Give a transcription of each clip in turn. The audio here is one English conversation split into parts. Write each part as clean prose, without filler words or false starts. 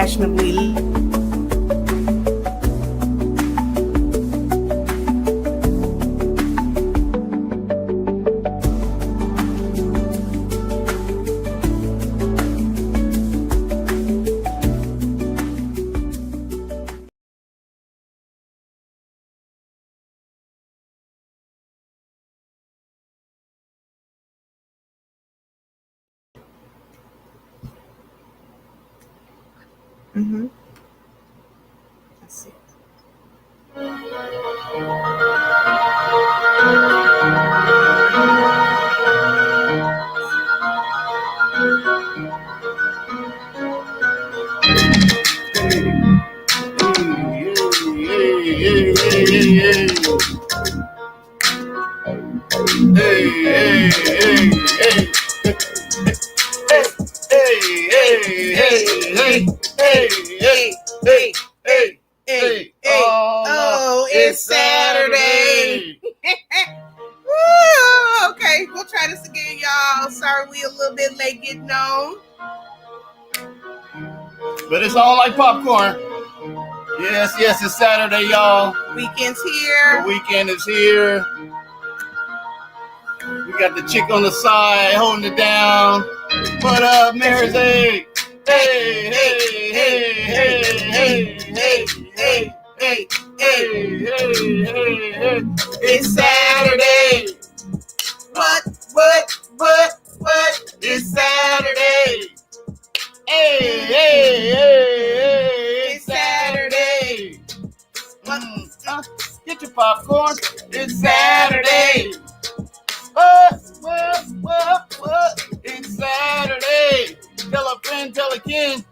fashionably. Mm-hmm. Let's see. Oh, it's Saturday. Woo, okay, we'll try this again, y'all. Sorry we a little bit late getting on. But it's all like popcorn. Yes, it's Saturday, y'all. Weekend's here. The weekend is here. We got the chick on the side holding it down. What up, Mary's Egg? Hey. It's Saturday. What? It's Saturday. Hey. It's Saturday. Get your popcorn. It's Saturday. What? It's Saturday. Tell a friend, tell a kin.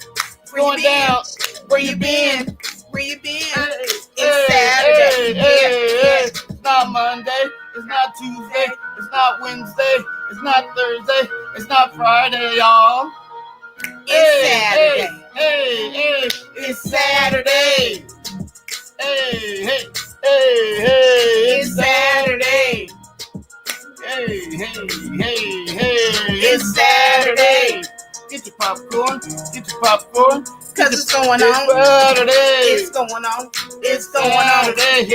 Going down. Where you been? It's Saturday. It's not Monday. It's not Tuesday. It's not Wednesday. It's not Thursday. It's not Friday, y'all. It's Saturday. It's Saturday. Hey. It's Saturday. Hey. It's Saturday. Get your popcorn. Cause it's going on. Saturday. It's going on. It's going on. Get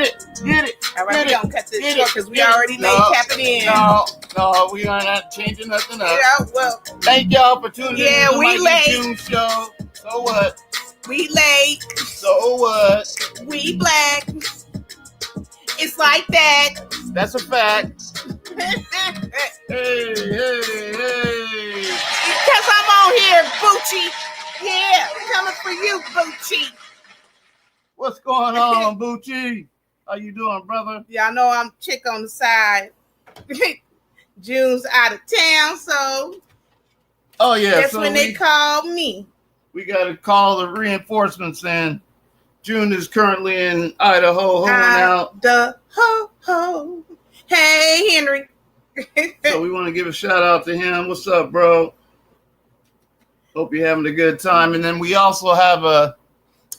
it. All right, we don't cut this short because we already late tapping in. No, we are not changing nothing up. Yeah, well. Thank y'all for tuning in to the we Mike late. G show. So what? We late. So what? We black. It's like that. That's a fact. Hey. Because I'm on here, Bucci. Yeah, coming for you, Bucci. What's going on, Bucci? How you doing, brother? Y'all know I'm chick on the side. June's out of town, so oh yeah, that's so when they call me. We got to call the reinforcements in. June is currently in Idaho holding out. Idaho. Hey, Henry. So we want to give a shout out to him. What's up, bro? Hope you're having a good time. And then we also have a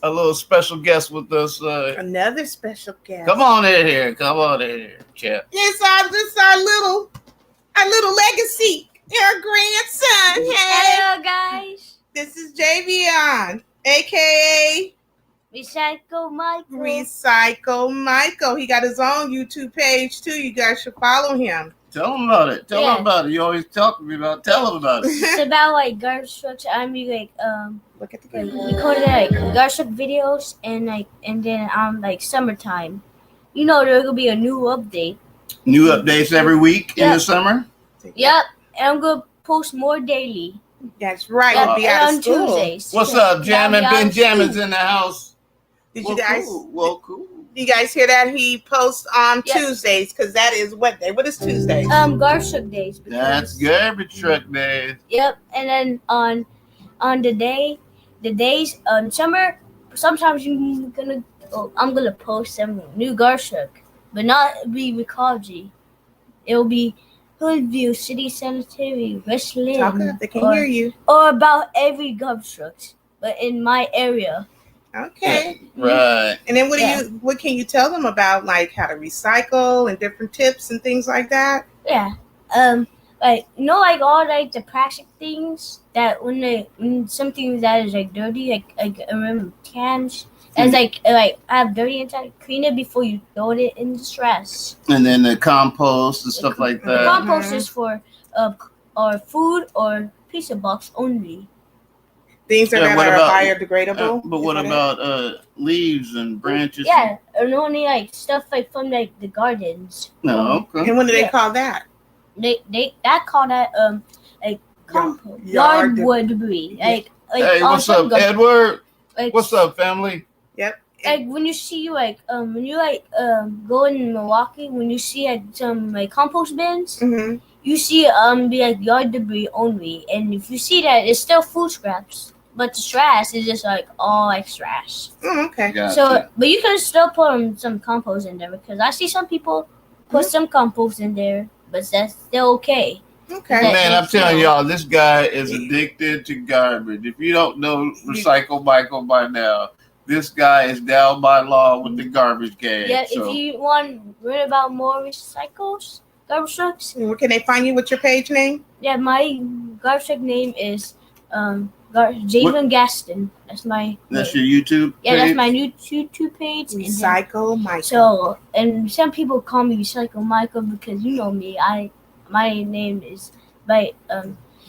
little special guest with us. Another special guest. Come on in here, Chip. This our little legacy. Her grandson. Hey. Hello, guys. This is Javion, aka Recycle Michael. He got his own YouTube page too. You guys should follow him. Tell him about it. Tell him about it. You always talk to me about. Tell him about it. It's about like garbage trucks. I mean, Look at the recorded like garbage truck videos and then like summertime. You know, there will be a new update. New updates every week in the summer. Yep, and I'm gonna post more daily. That's right. Yep, Be out of on school. Tuesdays. What's up, Jammin? Benjamin's in the house. Did you guys? Cool. You guys hear that? He posts on Tuesdays because that is what day? What is Tuesdays? Garbage truck days. That's garbage truck days. Yep, and then on the days on summer, sometimes I'm gonna post some new garbage truck, but not be ecology. It'll be Hoodview, City Sanitary, Westland. Talk up, they can hear you. Or about every garbage truck, but in my area. Okay. Right. And then what can you tell them about, like how to recycle and different tips and things like that? Yeah. like like all like the plastic things that when something that is like dirty, like I remember cans. It's like have dirty inside. Clean it before you throw it in the trash. And then the compost and stuff like The that. compost is for or food or pizza box only. Things that are biodegradable. But what about leaves and branches? Yeah, and only like stuff like from like the gardens. No, okay. And what do they call that? They call that like compost Yard yard debris. Like hey, what's up, Edward? Like, what's up, family? Yep. Like when you see when you go in Milwaukee, when you see like some like compost bins, Mm-hmm. you see be like yard debris only, and if you see that, it's still food scraps, but the trash is just like all like trash. Okay. Gotcha. So, but you can still put some compost in there because I see some people put some compost in there, but that's still okay. Okay. Man, I'm telling y'all, this guy is addicted to garbage. If you don't know Recycle Michael by now, this guy is down by law with the garbage game. Yeah, so. if you want to read about more recycles, garbage trucks. Where can they find you? What's your page name? Yeah, my garbage truck name is Javen Gaston. That's my. That's your YouTube page? Yeah, that's my new YouTube page. Recycle Michael. So, and some people call me Recycle Michael because you know me. My name is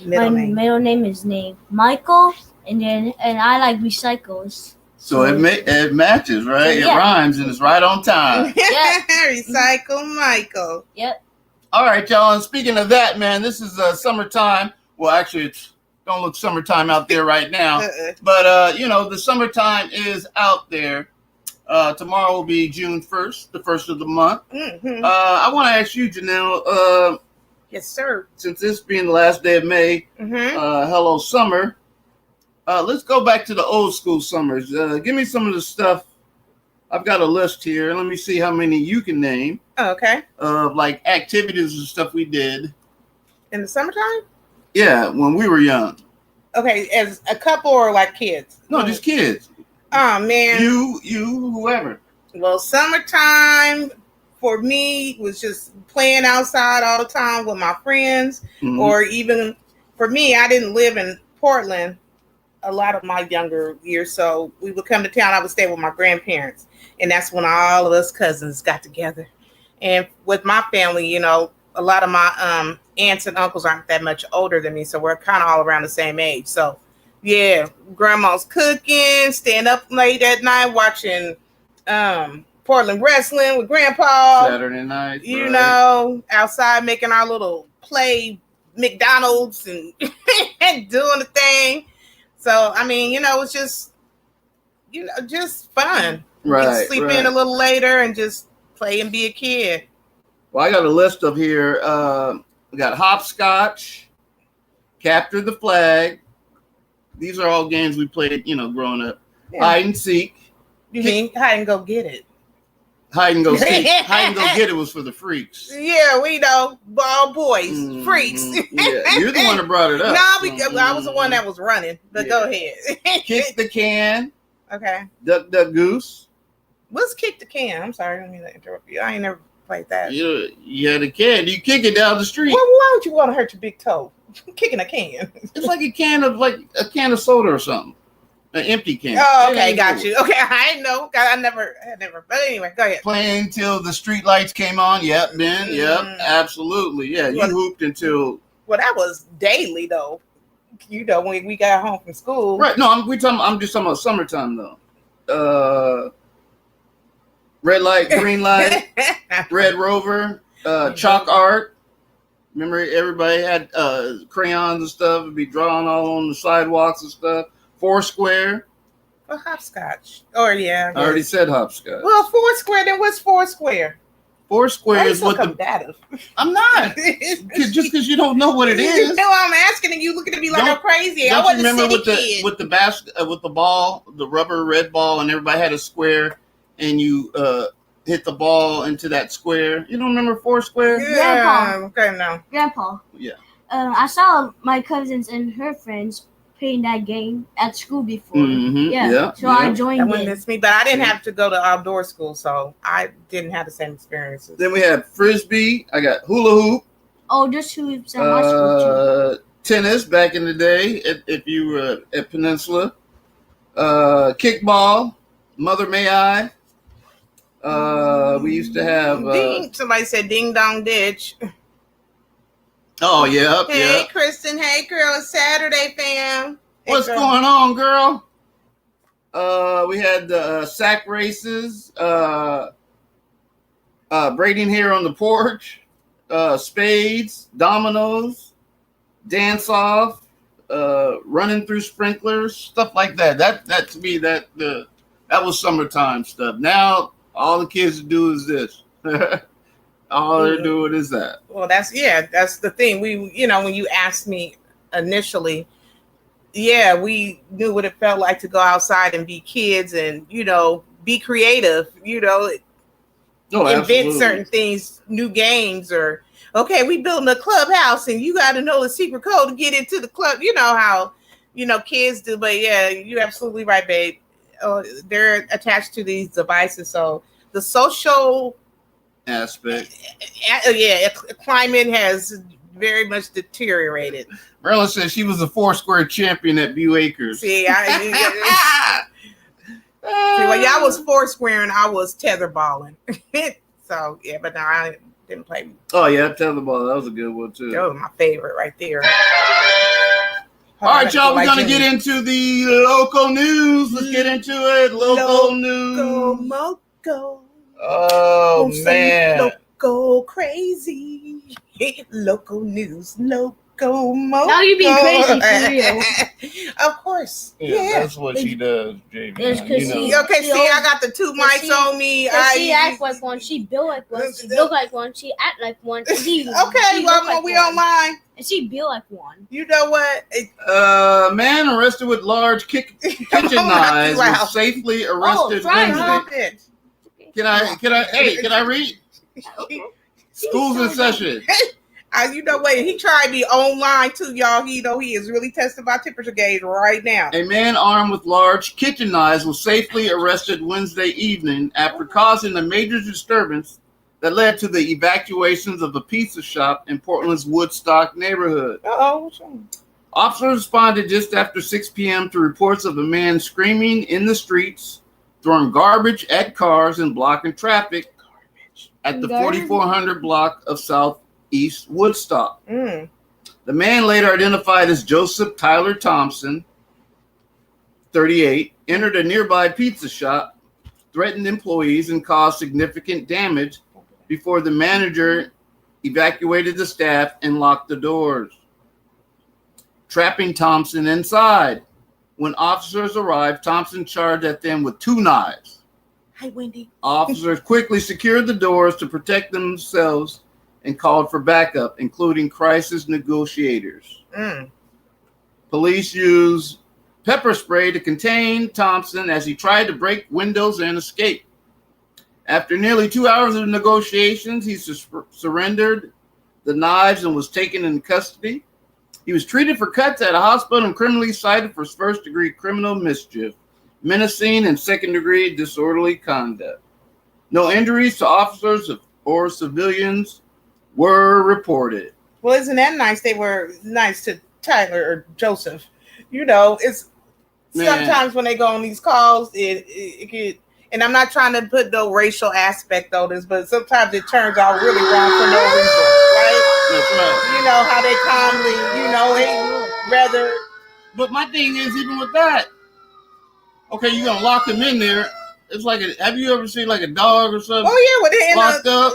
middle name is Michael, and I like recycles. So it matches, right? Yeah. It rhymes and it's right on time. Yeah. Recycle Michael. Yep. All right, y'all. And speaking of that, man, this is summertime. Well, actually, it's don't look summertime out there right now. But the summertime is out there. Tomorrow will be June 1st, the first of the month. Mm-hmm. I want to ask you, Janelle. Yes, sir. Since this being the last day of May, hello summer. Let's go back to the old school summers. Give me some of the stuff. I've got a list here. Let me see how many you can name. Okay. Of like activities and stuff we did in the summertime. Yeah, when we were young. Okay, as a couple or like kids? No, just kids. Oh man. You, whoever. Well, summertime for me was just playing outside all the time with my friends, or even for me, I didn't live in Portland a lot of my younger years, so we would come to town. I would stay with my grandparents, and that's when all of us cousins got together. And with my family, a lot of my aunts and uncles aren't that much older than me, so we're kind of all around the same age. So yeah, grandma's cooking, staying up late at night watching Portland wrestling with grandpa Saturday night, outside making our little play McDonald's and and doing the thing. So I mean, it's just just fun. Right. Sleep in a little later and just play and be a kid. Well, I got a list of here. We got hopscotch, capture the flag. These are all games we played, growing up. Yeah. Hide and seek. You mean hide and go get it? Hide and go seek. Hide and go get it was for the freaks. Yeah, we know. All boys, freaks. Yeah, you're the one that brought it up. No, I was the one that was running. But go ahead. Kick the can. Okay. Duck, duck, goose. What's kick the can? I'm sorry, I didn't mean to interrupt you. I ain't never played that. You had a can. You kick it down the street. Well, why would you want to hurt your big toe? Kicking a can. It's like a can of soda or something. An empty can. Oh, okay, got you. Okay, I didn't know. I never. But anyway, go ahead. Playing until the street lights came on. Yep, Ben. Yep, absolutely. Yeah, you hooped until. Well, that was daily though. When we got home from school. Right. No, I'm just talking about summertime though. Red light, green light, Red Rover, chalk art. Remember, everybody had crayons and stuff. It'd be drawn all on the sidewalks and stuff. Foursquare. Well, hopscotch. Oh, yeah. I already said hopscotch. Well, Foursquare. Then what's Foursquare? Foursquare is what combative. I'm not. Just because you don't know what it is. No, I'm asking, and you looking at me like I'm crazy. I wasn't remember a kid. with the basket, with the ball, the rubber red ball, and everybody had a square, and you hit the ball into that square. You don't remember Foursquare? Yeah. Okay, no. Grandpa. Yeah. I saw my cousins and her friends playing that game at school before. Mm-hmm. Yeah. So I joined that wouldn't miss me, but I didn't have to go to outdoor school, so I didn't have the same experiences. Then we had frisbee. I got hula hoop. Oh, just who was at my school too. Tennis back in the day, if you were at Peninsula. Kickball, Mother May I. We used to have. Somebody said Ding Dong Ditch. Oh, yeah. Hey, Kristen. Hey, girl. It's Saturday, fam. Hey, What's going on, girl? We had the sack races, braiding hair on the porch, spades, dominoes, dance off, running through sprinklers, stuff like that. That to me, that was summertime stuff. Now all the kids do is this. All they're doing is that. Well, that's the thing. We, when you asked me initially, we knew what it felt like to go outside and be kids and, be creative, invent certain things, new games, or, okay, we building a clubhouse and you got to know the secret code to get into the club. You know how, kids do. But yeah, you're absolutely right, babe. They're attached to these devices. So the social aspect, climate has very much deteriorated. Marilyn says she was a Foursquare champion at Bew Acres. See, well, y'all was Foursquare and I was tetherballing. So yeah, but no, I didn't play. Oh yeah, tetherball, that was a good one too. That was my favorite right there. All right, y'all, we're gonna get into the local news. Let's get into it. Local news. Moco. Oh man. Loco crazy. Local news. Loco moco. Now you're being crazy for real. Of course. Yeah. That's what she does, JV. Okay, see, I got the two mics on me. She acts like one. She built like one. She look like one. She act like one. We online. And she built like one. You know what? Man arrested with large kitchen knives was safely arrested Wednesday. Can I read? School's in session. He tried to be online too, y'all. He is really testing my temperature gauge right now. A man armed with large kitchen knives was safely arrested Wednesday evening after causing a major disturbance that led to the evacuations of a pizza shop in Portland's Woodstock neighborhood. What's wrong? Officers responded just after 6 p.m. to reports of a man screaming in the streets, throwing garbage at cars and blocking traffic at the 4400 block of Southeast Woodstock. The man, later identified as Joseph Tyler Thompson, 38, entered a nearby pizza shop, threatened employees, and caused significant damage before the manager evacuated the staff and locked the doors, trapping Thompson inside. When officers arrived, Thompson charged at them with 2 knives. Hi, Wendy. Officers quickly secured the doors to protect themselves and called for backup, including crisis negotiators. Police used pepper spray to contain Thompson as he tried to break windows and escape. After nearly 2 hours of negotiations, he surrendered the knives and was taken into custody. He was treated for cuts at a hospital and criminally cited for first-degree criminal mischief, menacing, and second-degree disorderly conduct. No injuries to officers or civilians were reported. Well, isn't that nice? They were nice to Tyler or Joseph. It's sometimes when they go on these calls, it could. And I'm not trying to put no racial aspect on this, but sometimes it turns out really wrong for no reason, right? That's right. How they calmly, rather. But my thing is, even with that, okay, you're gonna lock him in there. It's like have you ever seen like a dog or something? Oh yeah, well they locked up.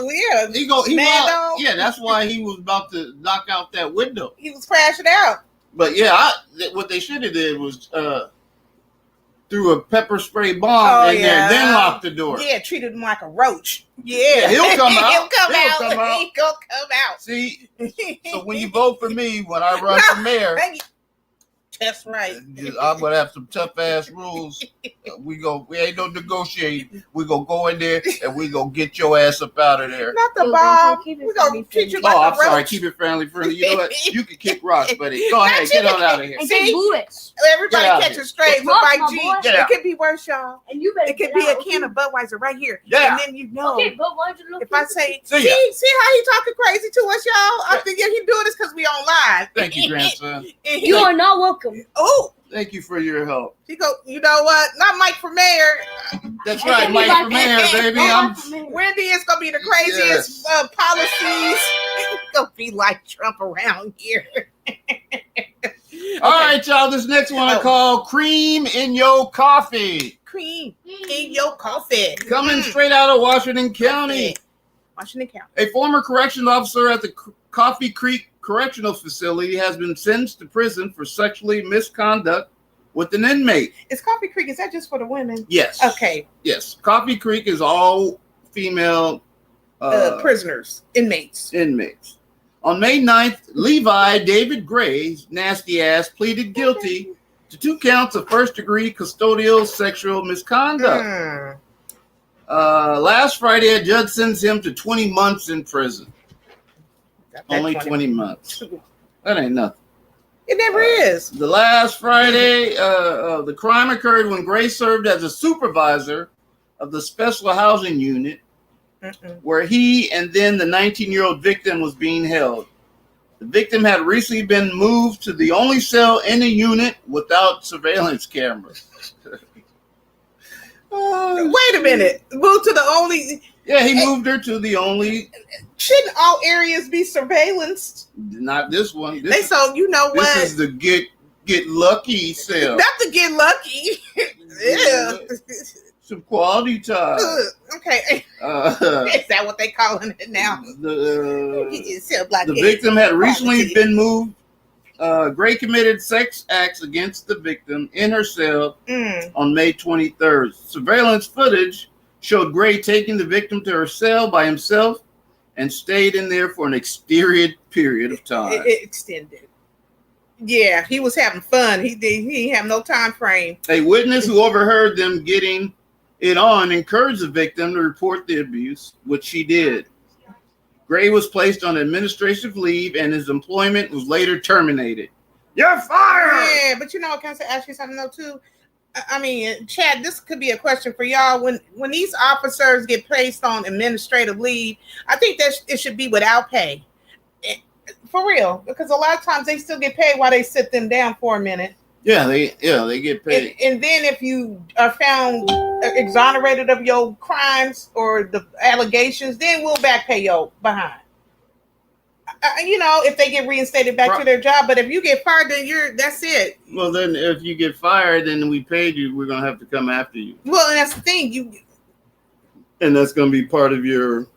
Yeah, that's why he was about to knock out that window. He was crashing out. But yeah, what they should have did was threw a pepper spray bomb in there, then locked the door. Yeah, treated him like a roach. Yeah, he'll come out. He'll come out. See, so when you vote for me, when I run for mayor, That's right. I'm gonna have some tough ass rules. We ain't no negotiating. We gonna go in there and we gonna get your ass up out of there. Not the bomb. We gonna treat you like I'm a sorry. roach. Keep it friendly. You know what? You can kick rocks, buddy. Go ahead, get on out of here. And get bullets. Everybody catch it straight with Mike G. It could be worse, y'all. And you better it could be a can of Budweiser right here. Yeah. And then you know. Okay, Budweiser. If I say, see how ya. he talking crazy to us, y'all? I think he doing this because we on live. Thank you, grandson. You are not welcome. Oh. Thank you for your help. He go, you know what? Not Mike for mayor. That's right, Mike for mayor, baby. Wendy is gonna be the craziest policies. It's gonna be like Trump around here. All right, y'all. This next one I call Cream in Your Coffee. Cream in your coffee. Coming straight out of Washington County. Washington County. A former corrections officer at the Coffee Creek Correctional Facility has been sentenced to prison for sexually misconduct with an inmate. Is Coffee Creek, is that just for the women? Yes. Okay. Yes. Coffee Creek is all female prisoners, inmates. On May 9th, Levi David Gray's nasty ass pleaded guilty to 2 counts of first-degree custodial sexual misconduct. Last Friday, a judge sentenced him to 20 months in prison. Only 20 months. That ain't nothing. It never is. The last Friday, the crime occurred when Gray served as a supervisor of the special housing unit, where he and then the 19-year-old victim was being held. The victim had recently been moved to the only cell in the unit without surveillance cameras. Wait a minute. Moved to the only... Yeah, he moved her to the only... Shouldn't all areas be surveillanced? Not this one. So you know what? This is the get lucky cell. Not to get lucky. Yeah. Some quality time. Okay. Is that what they calling it now? The victim had recently been moved. Gray committed sex acts against the victim in her cell on May 23rd. Surveillance footage showed Gray taking the victim to her cell by himself and stayed in there for an extended period of time. Extended. Yeah, he was having fun. He didn't have no time frame. A witness who overheard them getting it on encouraged the victim to report the abuse, which she did. Gray was placed on administrative leave and his employment was later terminated. You're fired! Yeah, but you know, can I ask you something though too? I mean, Chad, this could be a question for y'all. When these officers get placed on administrative leave, I think that it should be without pay. For real, because a lot of times they still get paid while they sit them down for a minute. Yeah, they get paid. And then if you are found exonerated of your crimes or the allegations, then we'll back pay your behind. If they get reinstated back to their job, but if you get fired, then that's it. Well, then if you get fired, then we paid you. We're gonna have to come after you. Well, and that's the thing. And that's gonna be part of your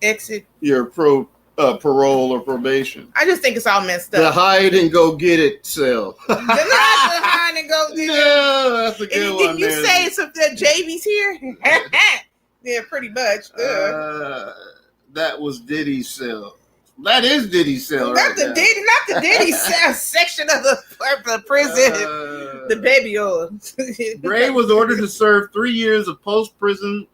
exit, your parole or probation. I just think it's all messed up. The hide and go get it cell. The hide and go get it. No, that's a good one. Did you say it's the JV's here? Yeah, pretty much. That was Diddy's cell. That is Diddy's cell, not the Diddy cell section of the prison. The baby oil. Gray was ordered to serve 3 years of post-prison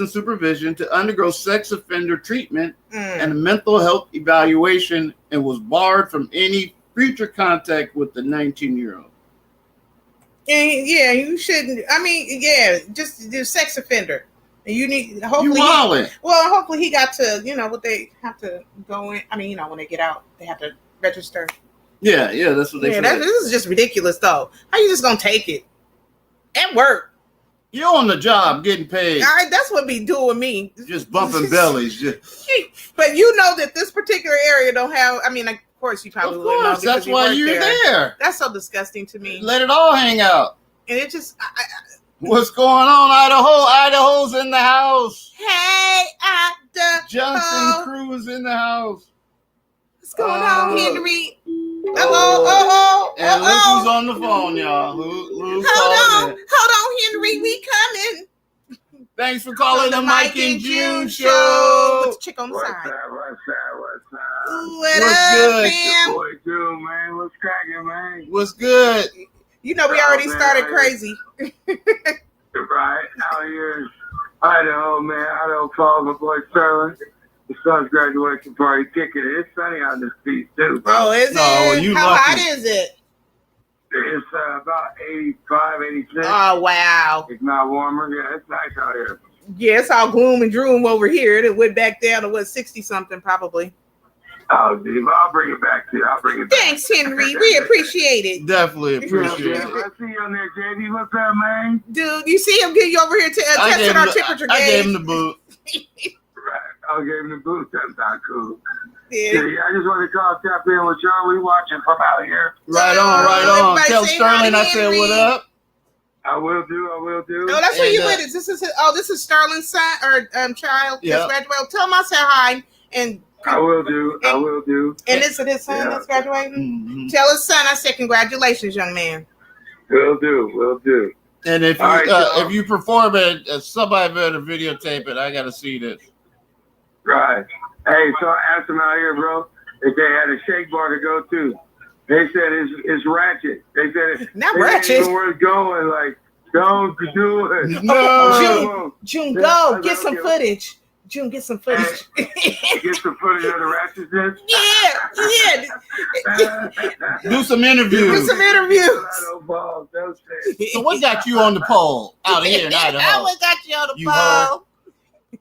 supervision to undergo sex offender treatment and a mental health evaluation, and was barred from any future contact with the 19-year-old. And yeah, you shouldn't. I mean, yeah, just do sex offender. And you need hopefully. Hopefully he got to. What they have to go in. I mean, when they get out, they have to register. Yeah, that's what they. Yeah, this is just ridiculous, though. How you just gonna take it at work? You're on the job getting paid. All right, that's what be doing me. Just bumping bellies. But you know that this particular area don't have. I mean, of course you probably wouldn't know. That's why you're there. That's so disgusting to me. Let it all hang out. And it just. What's going on, Idaho? Idaho's in the house. Hey, Idaho. Johnson Crew is in the house. What's going on, Henry? Oh. And look who's on the phone, y'all. Who's Hold on, Henry. We coming. Thanks for calling the Mike and June show. With the chick on the side. What's up? What's good? Fam? Boy, dude, man. What's cracking, man? What's good? You know we already started crazy. Right out here. Idaho, man. Idaho Falls, my boy Sterling. The son's graduation party ticket. It's sunny on this beach, too. Oh, is it? How lucky. hot is it? It's about 85, 86. Oh, wow. It's not warmer. Yeah, it's nice out here. Yeah, it's all gloom and doom over here. It went back down to 60-something probably. Oh, dude, I'll bring it back to you. Thanks, Henry. We appreciate it. Definitely appreciate Yeah, it. I see you on there, JD. What's up, man? Dude, you see him get you over here testing our temperature I gave gauge. him the boot. Right. I gave him the boot. That's not cool. Yeah. Yeah, I just want to call, tap in with y'all. We watching from out here. Right on. Everybody Tell say Sterling hi I to said Henry. what up. I will do. Oh, that's who And, you with. This is Sterling's son or child. Yeah. Just graduated. Tell him I said hi. And I will do. And this is his son Yeah. that's graduating. Mm-hmm. Tell his son I said congratulations, young man. Will do. And if you All right, y'all. if you perform it, somebody better videotape it. I got to see this. Right. Hey, so I asked them out here, bro, if they had a shake bar to go to. They said it's ratchet. They said Not it ratchet. ain't even worth going. Like, don't do it. No. June, Yeah, go I get some okay. footage. June, get some footage. Get some footage of the ratchetness. yeah. Do some interviews. Do some interviews. So what got you on the pole out here in I Idaho? always got you on the You phone.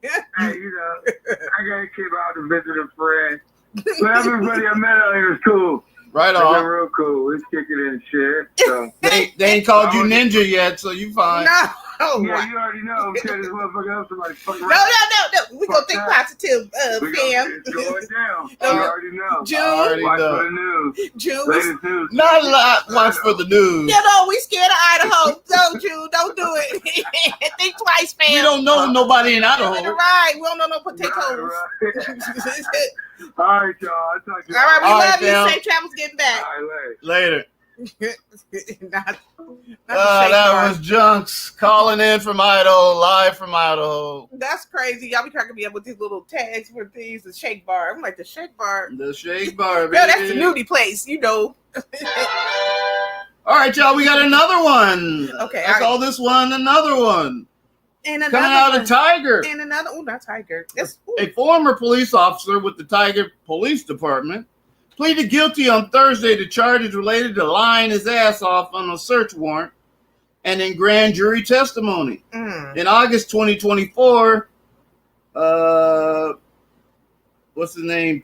Hey, I got to keep out to visit a friend. But everybody I met out here is cool. Right They're on. real cool. It's kicking in shit. So. They ain't called you ninja yet, so you fine. No. Yeah, you already know. I'm telling this motherfucker else somebody fucking No. We gonna think Fuck positive, We fam. It's going down. No, You already know. June. Already Watch know. for the news. June. Latest news. Not a lot. Watch for the news. We scared of Idaho. No, June, don't do it. Think twice, fam. We don't know nobody in Idaho. Right. We don't know no potatoes. Right. All right, y'all. I'll talk to you. All right, we All right, love you. fam. Safe travels getting back. All right, later. Later. Not That was Junx calling in from Idaho, live from Idaho. That's crazy. Y'all be cracking me up with these little tags for these, the shake bar. I'm like, the shake bar. The shake bar, baby. No, that's the nudie place, All right, y'all, we got another one. Okay, I call this one another one. And Coming out of Tiger. And another, not Tiger. That's, A former police officer with the Tiger Police Department pleaded guilty on Thursday to charges related to lying his ass off on a search warrant and in grand jury testimony. In August 2024, what's his name?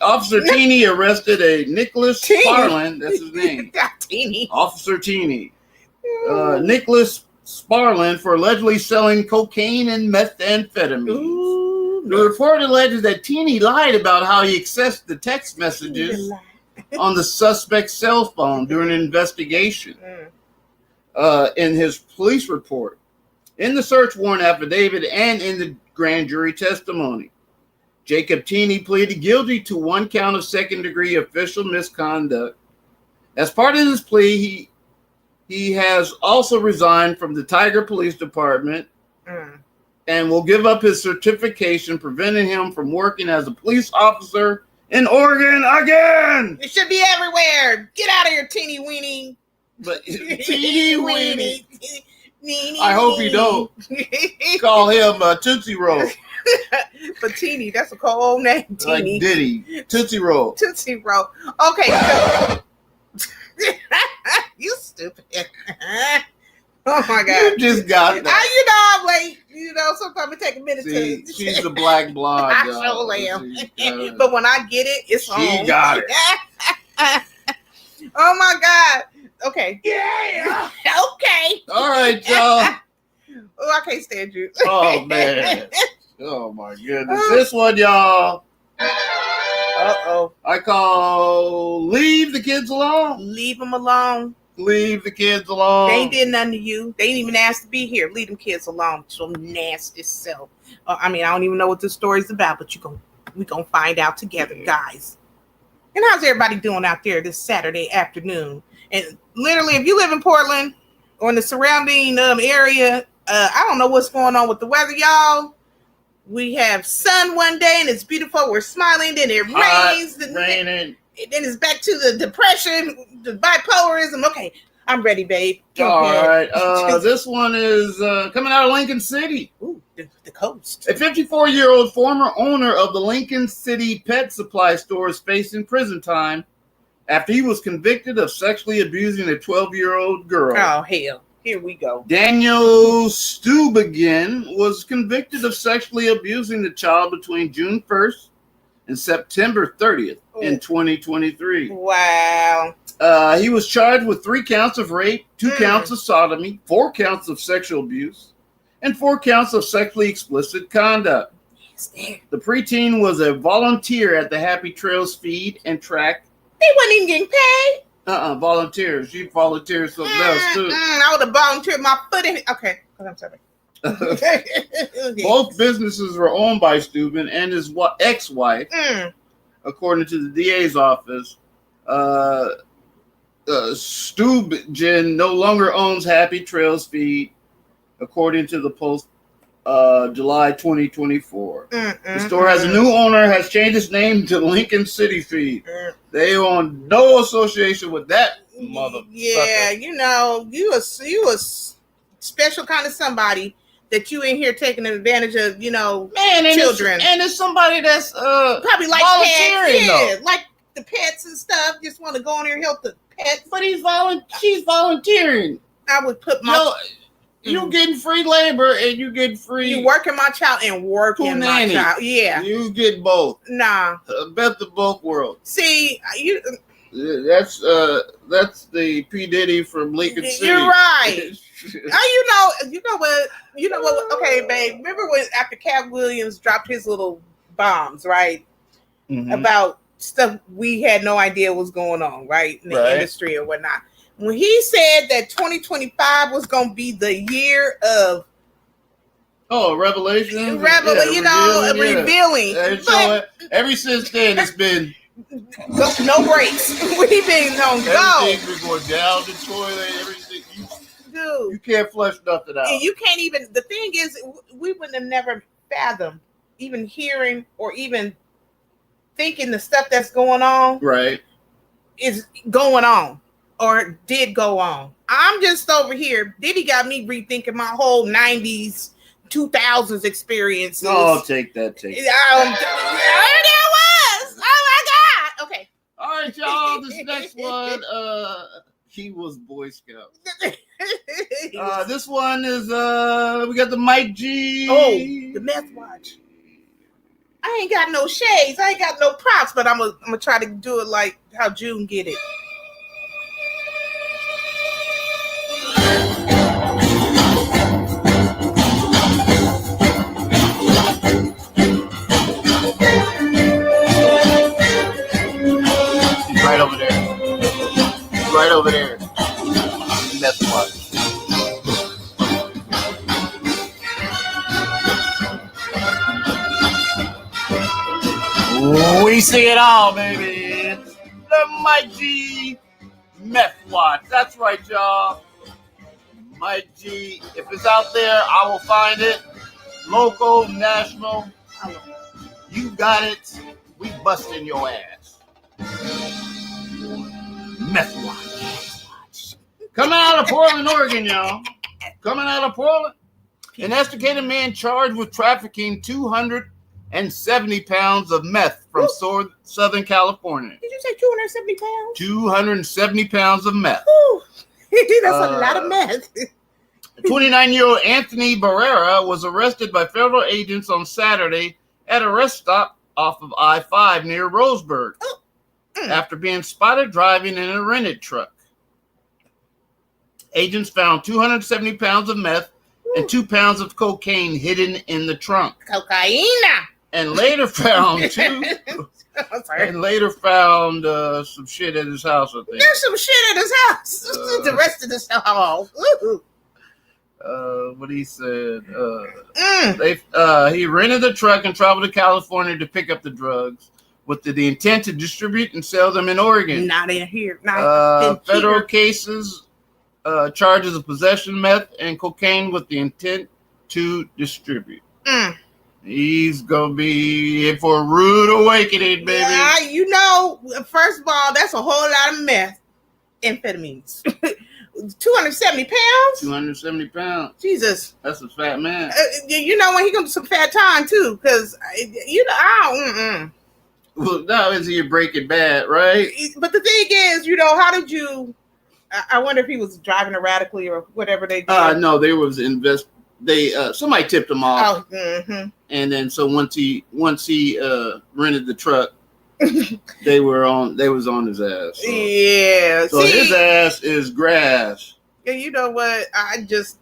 Officer Teeny arrested a Nicholas Sparlin. That's his name. Teeny. Officer Teeny. Nicholas Sparlin for allegedly selling cocaine and methamphetamine. Ooh. The report alleges that Teeny lied about how he accessed the text messages on the suspect's cell phone during an investigation in his police report, in the search warrant affidavit, and in the grand jury testimony. Jacob Teeny pleaded guilty to one count of second-degree official misconduct. As part of his plea, he has also resigned from the Tiger Police Department and will give up his certification, preventing him from working as a police officer in Oregon again. It should be everywhere. Get out of here, teeny weenie. But teeny weeny. Weenie. I hope you don't call him Tootsie Roll. But Teeny, that's a cold name. Teeny. Like Diddy. Tootsie Roll. Tootsie Roll. Okay. So, you stupid. Oh my God. You just got that. I'm late. Sometimes it take a minute See, to. she's a black blonde. I y'all. sure am. She's But when I get it, it's on. She got it. Oh my God. Okay. Yeah. Okay. All right, y'all. Oh, I can't stand you. Oh, man. Oh, my goodness. This one, y'all, Uh-oh. I call Leave the Kids Alone. Leave them alone. Leave the kids alone. They ain't did nothing to you. They ain't even asked to be here. Leave them kids alone. Some nasty self. I don't even know what this story's about, but we gonna find out together, guys. And how's everybody doing out there this Saturday afternoon? And literally, if you live in Portland or in the surrounding area, I don't know what's going on with the weather, y'all. We have sun one day and it's beautiful. We're smiling. Then it rains. Raining. Then it's back to the depression, the bipolarism. Okay, I'm ready, babe. All right. This one is coming out of Lincoln City. Ooh, the coast. A 54-year-old former owner of the Lincoln City pet supply store is facing prison time after he was convicted of sexually abusing a 12-year-old girl. Oh, hell. Here we go. Daniel Stubagin was convicted of sexually abusing the child between June 1st and September 30th in 2023. Wow. He was charged with 3 counts of rape, 2 counts of sodomy, 4 counts of sexual abuse, and 4 counts of sexually explicit conduct. The preteen was a volunteer at the Happy Trails feed and track. They wasn't even getting paid. Volunteers. She volunteered something else too. I would have volunteered my foot in it. Okay, I'm sorry. Both businesses were owned by Steuben and his ex-wife, according to the DA's office. Steuben no longer owns Happy Trails feed, according to the Post, July 2024. The store has a new owner, has changed its name to Lincoln City Feed. They own no association with that mother. Yeah, sucker. you know, you a special kind of somebody that you in here taking advantage of, you know, children. And it's somebody that's probably like volunteering, pets, like the pets and stuff. Just want to go in there and help the pets. But she's volunteering. I would put my. You getting free labor and you get free. You working my child and working my child. Yeah. You get both. Nah. Best of both worlds. See, that's the P. Diddy from Lincoln City. You're right. You know what? Okay, babe. Remember when after Cat Williams dropped his little bombs, right? Mm-hmm. About stuff we had no idea was going on, right? In the industry or whatnot. When he said that 2025 was going to be the year of revelation, revealing. But ever since then, it's been no breaks. We've been on go. Everything's been going down the toilet. Everything, dude. You can't flush nothing out. And you can't even. The thing is, we would have never fathomed even hearing or even thinking the stuff that's going on. Right, is going on. Or did go on. I'm just over here. Diddy got me rethinking my whole 90s, 2000s experiences. Oh, take that. There it was. Oh my God. Okay. All right, y'all. This next one, he was Boy Scout. This one is we got the Mike G. Oh, the Meth Watch. I ain't got no shades. I ain't got no props, but I'm gonna try to do it like how June get it. Right over there. Right over there. That's what. We see it all, baby. It's the Mike G Meth Watch. That's right, y'all. Mike G. If it's out there, I will find it. Local, national. You got it. We busting your ass. Meth Watch. Coming out of Portland, Oregon, y'all. Coming out of Portland. An estimated man charged with trafficking 270 pounds of meth from Southern California. Did you say 270 pounds? 270 pounds of meth. That's a lot of meth. 29-year-old Anthony Barrera was arrested by federal agents on Saturday at a rest stop off of I-5 near Roseburg after being spotted driving in a rented truck. Agents found 270 pounds of meth and 2 pounds of cocaine hidden in the trunk. Cocaina. And later found some shit at his house, I think. There's some shit at his house. The rest of this house. What he said. He rented the truck and traveled to California to pick up the drugs with the intent to distribute and sell them in Oregon. Not in here. Federal cases charges of possession of meth and cocaine with the intent to distribute. He's going to be in for a rude awakening, baby. Yeah, you know, first of all, that's a whole lot of meth. Amphetamines. 270 pounds? 270 pounds. Jesus. That's a fat man. You know, when he comes to some fat time, too, because, you know, Well, now is he Breaking Bad, right? But the thing is, you know, how did you... I wonder if he was driving erratically or whatever they did. No, there was somebody tipped him off. Oh, and then so once he rented the truck, they was on his ass. So. Yeah. So his ass is grass. You know what? You just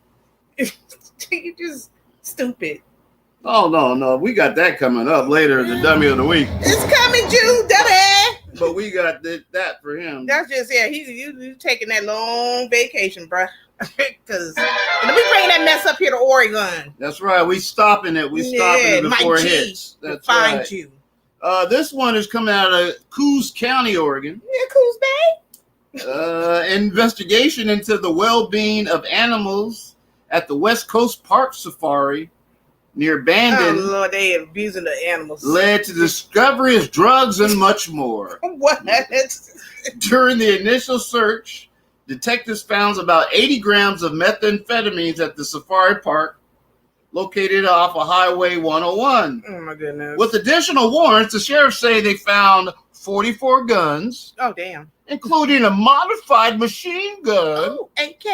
stupid. Oh no, we got that coming up later in the dummy of the week. It's coming, Jew, dummy. But we got that for him. That's just he's taking that long vacation, bruh. Because let me bring that mess up here to Oregon. That's right. We stopping it. We stopping it before Mike it G hits. That's find right. you. This one is coming out of Coos County, Oregon. Yeah, Coos Bay. Investigation into the well-being of animals at the West Coast Park Safari near Bandon. Oh Lord, they abusing the animals. Led to discovery of drugs and much more. What? During the initial search, detectives found about 80 grams of methamphetamines at the safari park located off of Highway 101. Oh my goodness. With additional warrants, the sheriffs say they found 44 guns. Oh damn. Including a modified machine gun. Oh, AK.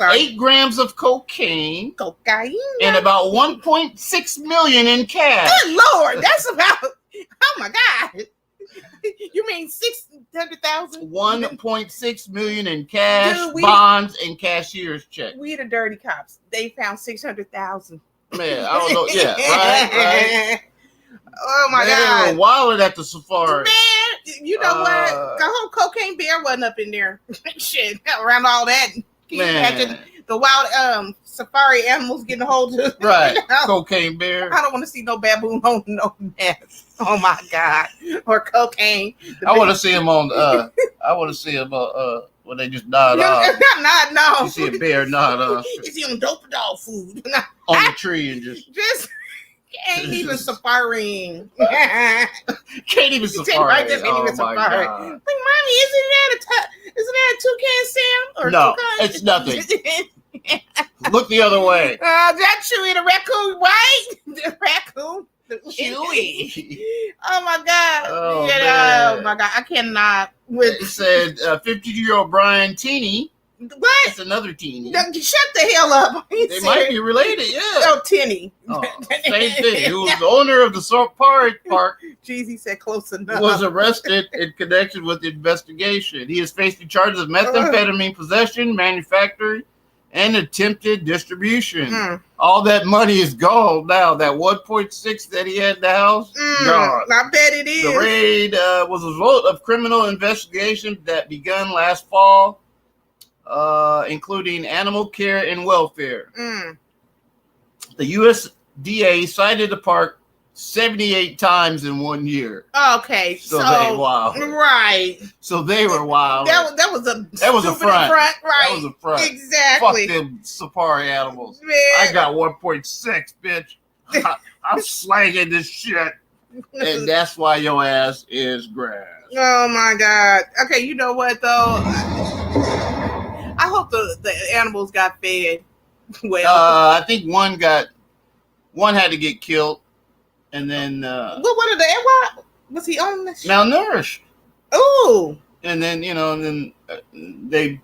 8 grams of cocaine. Cocaine. And about 1.6 million in cash. Good Lord, that's about. Oh my God. You mean 600,000? 1.6 million in cash, Dude, bonds, and cashier's check. We the dirty cops. They found 600,000. Man, I don't know. Yeah, right. Oh my They God. were wilding at the safari. Man, you know what? The whole cocaine bear wasn't up in there. Shit, around all that. Can you imagine the wild safari animals getting a hold of? Right, You know? cocaine bear. I don't want to see no baboon on no meth. Oh my God. Or cocaine. I want to see him on. I want to see him when they just nod off. No. You see a bear nod off Is he on dope dog food? on the tree and just ain't even safaring. can't even safari. Right there, ain't even Oh my safari. God. Like, mommy, isn't that a toucan Sam? Or No, toucan? it's nothing. Look the other way. That Chewy, the raccoon, right? The raccoon. Chewy. Oh my God. Oh, Oh man. my God. I cannot It with said 52-year-old Brian Teeny. what? That's another Teeny. Shut the hell up. They might be related, yeah. Oh, Tinny. Oh, same thing. Who was the owner of the safari park Jeez, he said close enough. was arrested in connection with the investigation. He is facing charges of methamphetamine possession, manufacturing, and attempted distribution. All that money is gone now. That 1.6 that he had in the house, gone. I bet it is. The raid was a result of criminal investigation that begun last fall, including animal care and welfare. The USDA cited the park 78 times in 1 year. Okay, So they wild. Right. So they were wild. That was a front. Right. That was a front. Exactly. Fuck them safari animals. Man. I got 1.6, bitch. I'm slanging this shit. And that's why your ass is grass. Oh my God. Okay, you know what though? I hope the animals got fed well. I think one had to get killed, and then what was he on this? malnourished. Ooh. And then they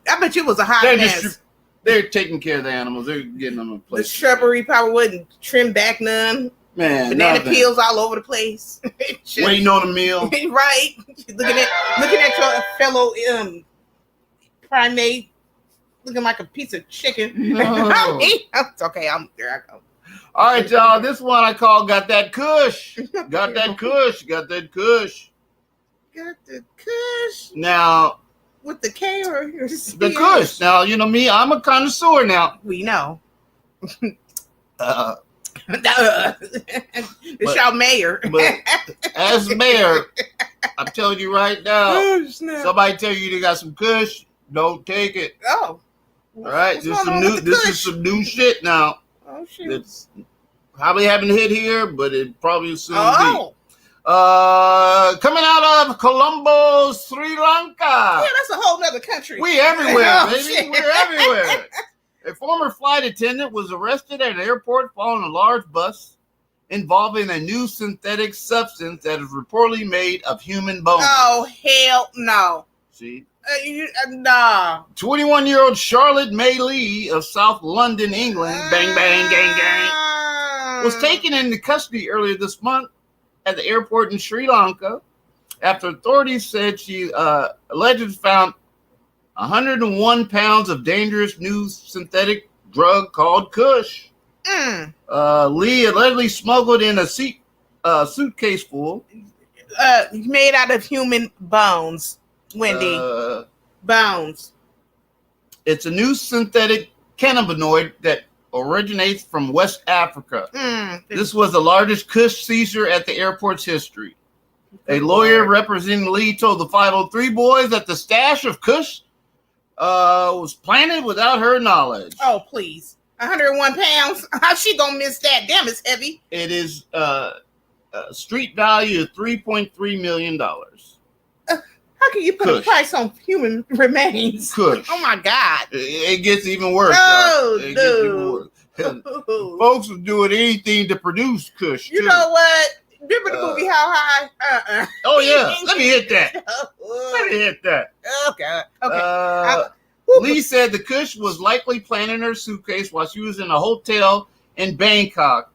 I bet you it was a hot mess. They're taking care of the animals. They're getting them a The place. shrubbery probably wouldn't trim back none. Man, Banana nothing. peels all over the place. Waiting on a meal. Right. Looking at your fellow primate looking like a piece of chicken. No. It's okay. There I go. All right, y'all. This one I call Got That Kush. Got that Kush. Got that Kush. Got the Kush Now, with the K or the Kush. Now, you know me. I'm a connoisseur now. We know. It's y'all mayor. But as mayor, I'm telling you right now, Oh, snap. somebody tell you they got some kush, don't take it. Oh. All right, What's this going on with the is kush? some new shit now. Oh, shit. It's probably haven't hit here, but it probably soon be. Oh. Coming out of Colombo, Sri Lanka. Yeah, that's a whole nother country. We everywhere, Oh, baby. shit. We're everywhere. A former flight attendant was arrested at an airport following a large bus involving a new synthetic substance that is reportedly made of human bones. Oh, hell no. See? Nah. 21-year-old Charlotte May Lee of South London, England, bang, bang, gang, gang, was taken into custody earlier this month at the airport in Sri Lanka after authorities said she allegedly found 101 pounds of dangerous new synthetic drug called Kush. Lee allegedly smuggled in a suitcase full. Made out of human bones, Wendy. Bones. It's a new synthetic cannabinoid that originates from West Africa. This was the largest Kush seizure at the airport's history. A lawyer representing Lee told the 503 boys that the stash of Kush was planted without her knowledge. Oh, please. 101 pounds? How's she gonna miss that? Damn, it's heavy. It is street value of $3.3 million. How can you put a price on human remains? Kush. Oh, my God. It gets even worse. Oh, it gets even worse. Folks are doing anything to produce Kush. You too. know what? Remember the movie How High? Oh, yeah. Let me hit that. Let me hit that. Okay. Lee said the Kush was likely planted in her suitcase while she was in a hotel in Bangkok.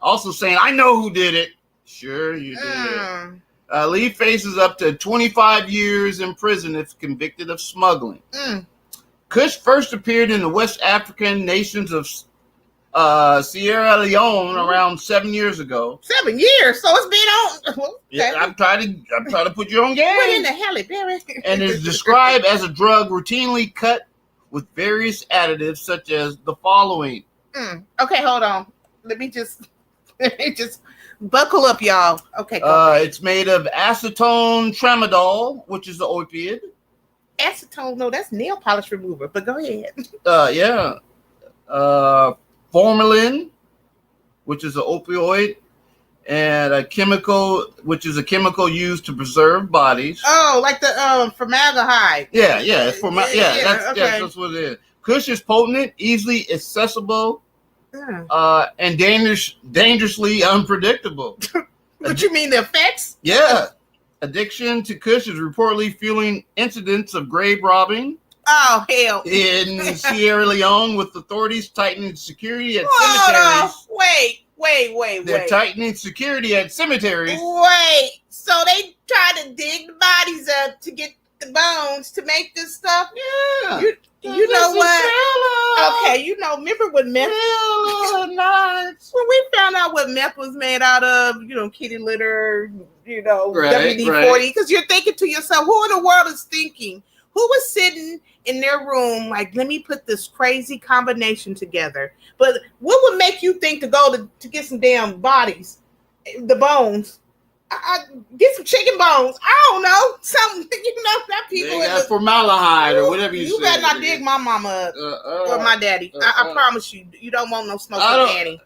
Also saying, I know who did it. Sure, you did. Lee faces up to 25 years in prison if convicted of smuggling. Kush first appeared in the West African nations of Sierra Leone around 7 years ago. 7 years, so it's been on. Okay. Yeah, I'm trying to put you on game. What in the Halle Berry? And is described as a drug routinely cut with various additives such as the following. Okay, hold on. Let me just buckle up, y'all. Okay. It's made of acetone tramadol, which is the opioid. Acetone, no, that's nail polish remover. But go ahead. Formalin, which is an opioid, and a chemical, which is a chemical used to preserve bodies. Oh, like the formaldehyde. Yeah, it's that's what it is. Kush is potent, easily accessible, and dangerously unpredictable. What you mean, the effects? Yeah. Addiction to Kush is reportedly fueling incidents of grave robbing. Oh, hell. In Sierra Leone, with authorities tightening security at cemeteries. Wait. They're tightening security at cemeteries. Wait. So they try to dig the bodies up to get the bones to make this stuff? Yeah. You know what? Okay, remember what meth? When we found out what meth was made out of, kitty litter, WD-40, because you're thinking to yourself, who in the world is thinking? Who was sitting in their room like, let me put this crazy combination together? But what would make you think to go to get some damn bodies, the bones? I get some chicken bones. I don't know. Something, that people. They got formaldehyde or whatever you say. You better not dig my mama up or my daddy. I promise you, you don't want no smoke or Annie.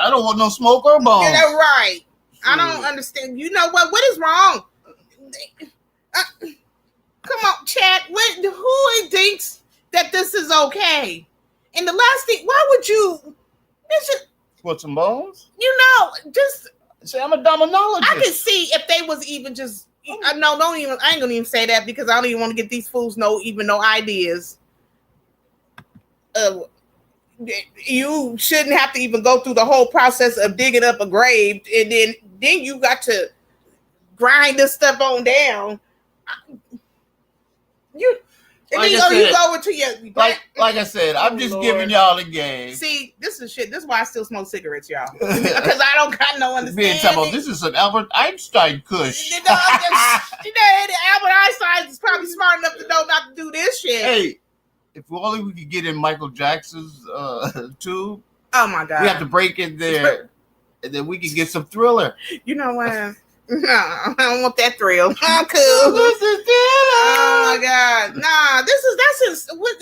I don't want no smoke or bones. Yeah, that's right. I don't understand. You know what? What is wrong? Come on, chat. Who thinks that this is okay? And the last thing, why would you? What, some bones? Just. See, I'm a dominologist. I can see if they was even just. I ain't gonna even say that because I don't even want to get these fools no ideas. You shouldn't have to even go through the whole process of digging up a grave, and then you got to grind this stuff on down. You go into your like I said, I'm just giving y'all the game. See, this is shit. This is why I still smoke cigarettes, y'all, because I don't got no understanding. This is an Albert Einstein Kush. Albert Einstein is probably smart enough to know not to do this shit. Hey, if only we could get in Michael Jackson's tube. Oh my God! We have to break in there and then we can get some Thriller. You know what? No, I don't want that thrill. I'm cool. Oh my God. Nah, what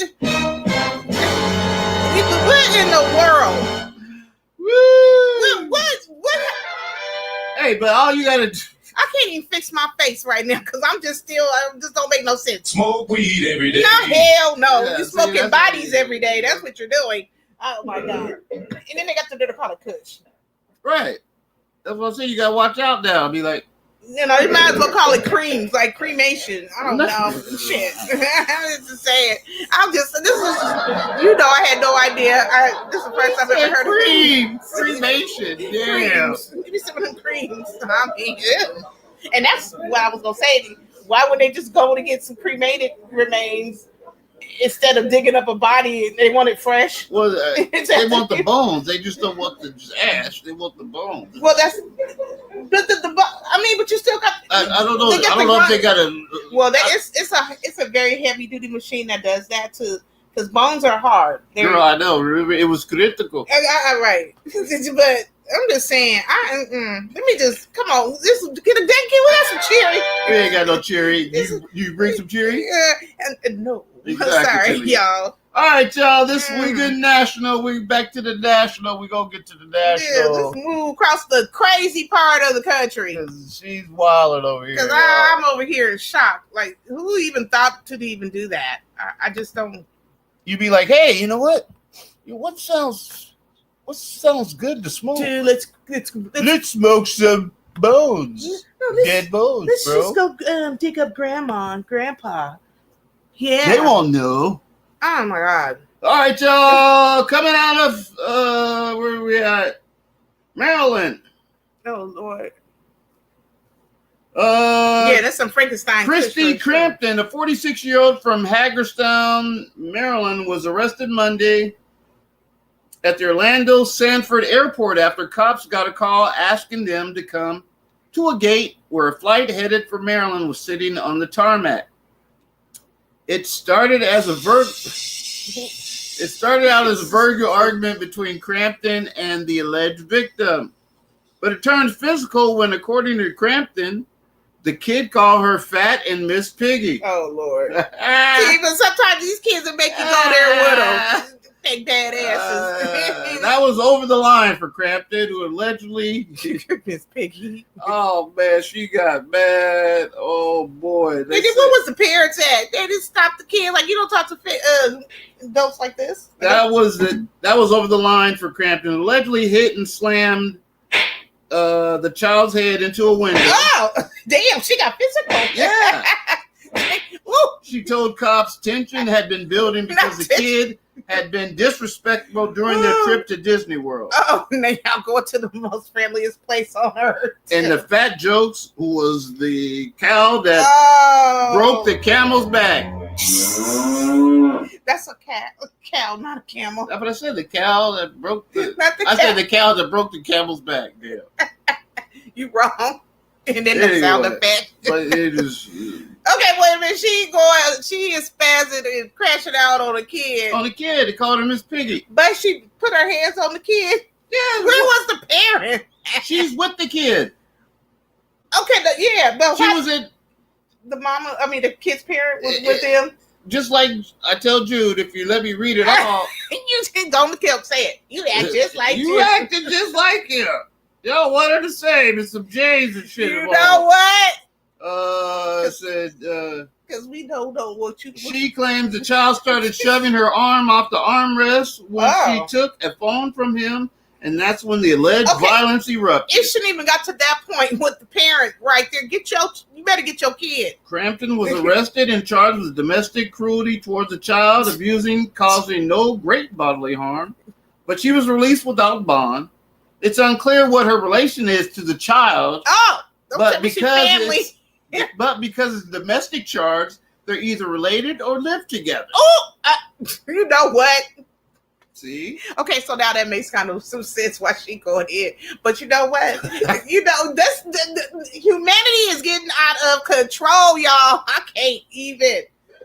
in the world? Woo! What? Hey, but all you gotta do. I can't even fix my face right now because I just don't make no sense. Smoke weed every day. No, hell no. Yeah, You're see, smoking that's bodies what every day. That's what you're doing. Oh my God. And then they got to do the call it kush. Right. That's what I'm saying. You gotta watch out now. I'll be like, You know, you might as well call it creams, like cremation. I don't know. Shit. I'm just saying. I had no idea. This is the first time I've ever heard of creams. Cremation. Yeah. Creams. Give me some of them creams. I mean, ew. And that's what I was going to say. Why would they just go to get some cremated remains instead of digging up a body? They want it fresh. Well, they want the bones. They just don't want the ash. They want the bones. Well, that's. But you still got. I don't know. I don't know if they got a. Well, it's a very heavy duty machine that does that too, because bones are hard. Girl, I know. Remember, it was critical. Right, but I'm just saying. Let me just come on. This get us some cherry. You ain't got no cherry. You bring some cherry? No. Exactly, Sorry, y'all. All right, y'all. This week in National. We back to the National. We gonna get to the National. Yeah, let's move across the crazy part of the country. She's wilding over here. Because I'm over here in shock. Like, who even thought to even do that? I just don't. You be like, hey, you know what? What sounds good to smoke? Dude, let's smoke some bones. Dead bones, let's bro. just go dig up grandma and grandpa. Yeah. They won't know. Oh my God. All right, y'all. Coming out of where are we at? Maryland. Oh Lord. Yeah, that's some Frankenstein. Christy Crampton, a 46-year-old from Hagerstown, Maryland, was arrested Monday at the Orlando Sanford Airport after cops got a call asking them to come to a gate where a flight headed for Maryland was sitting on the tarmac. It started out as a verbal argument between Crampton and the alleged victim, but it turned physical when, according to Crampton, the kid called her fat and Miss Piggy. Oh Lord! See, but sometimes these kids will make you go there with them. Big bad asses. That was over the line for Crampton, who allegedly Miss Piggy. Oh man, she got mad. Oh boy. What was the parents at? They didn't stop the kid. Like, you don't talk to adults like this. That was over the line for Crampton. Allegedly hit and slammed the child's head into a window. Oh, damn! She got physical. Yeah. She told cops tension had been building because the kid had been disrespectful during their trip to Disney World. Oh, now y'all going to the most friendliest place on earth. And the fat jokes, who was the cow that broke the camel's back. That's a cow, not a camel. That's what I said. The cow that broke the. I said the cow that broke the camel's back. Yeah. You wrong. And then the sound effect. But it is. Okay, wait a minute. She is spazzing and crashing out on a kid. On the kid. They called her Miss Piggy. But she put her hands on the kid. Yeah. Where was the parent? She's with the kid. Okay, but she was at the kid's parent was with them. Just like I tell Jude, if you let me read it all. You just don't say it. You act just like Jude. You acted just like him. Yo, what are the same? It's some J's and shit. You know what? Because we don't know what you. She claims the child started shoving her arm off the armrest when she took a phone from him, and that's when the alleged violence erupted. It shouldn't even got to that point with the parent right there. You better get your kid. Crampton was arrested and charged with domestic cruelty towards the child, causing no great bodily harm, but she was released without bond. It's unclear what her relation is to the child. But because it's domestic charge, they're either related or live together. You know what? See? Okay, so now that makes kind of some sense why she going in. But you know what? That's humanity is getting out of control, y'all. I can't even.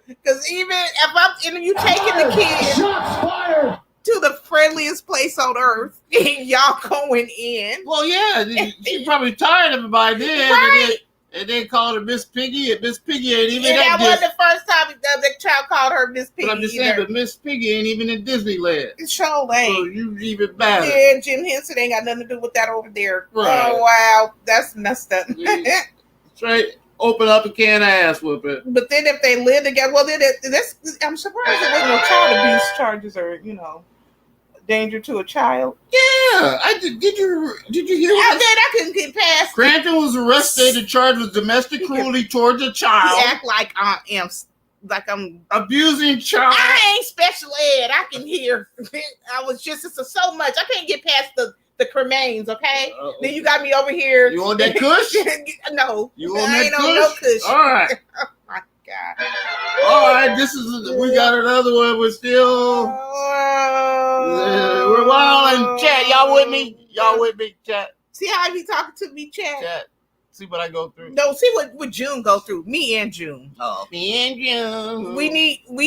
Because even if you taking the kid. Shots fired. Do to the friendliest place on earth, and y'all going in. Well, yeah, she probably tired of it by then. Right. And then called her Miss Piggy, and Miss Piggy ain't even And at that wasn't the first time the child called her Miss Piggy. But I'm just saying, but Miss Piggy ain't even in Disneyland. It sure So ain't. you even better. Yeah, Jim Henson ain't got nothing to do with that over there. Right. Oh, wow. That's messed up. Straight open up a can of ass whooping. But then if they live together, well, then I'm surprised there wasn't no child abuse charges or, danger to a child. Yeah. Did you hear I what did. I couldn't get past it. Crampton was arrested and charged with domestic cruelty towards a You child. act like I'm Abusing child. I ain't special ed. I can hear. I was just so much. I can't get past the cremains, okay? Then you got me over here. You on that kush? No. You on I that ain't kush? on no kush. All right. Oh my God. All right. We got another one. We're still. We're wild in chat. Y'all with me? Y'all with me? Chat. See how he talking to me, chat? Chat. See what I go through. No, see what June go through. Me and June. Oh, me and June. We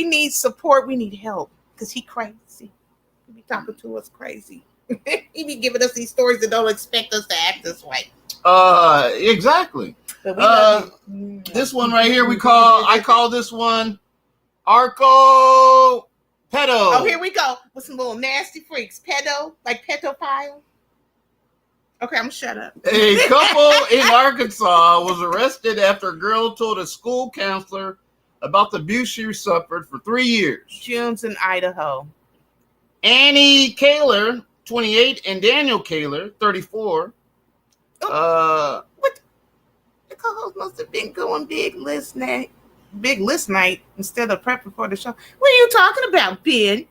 need support. We need help because he crazy. He be talking to us crazy. He be giving us these stories that don't expect us to act this way. Exactly. But we love you. This one right here, I call this one Arco Pedo. Oh, here we go with some little nasty freaks. Pedo, like pedophile. Okay, I'm gonna shut up. A couple in Arkansas was arrested after a girl told a school counselor about the abuse she suffered for 3 years. June's in Idaho. Annie Kaler, 28, and Daniel Kaler, 34. What? The co-host must have been going big list night instead of prepping for the show. What are you talking about, Ben?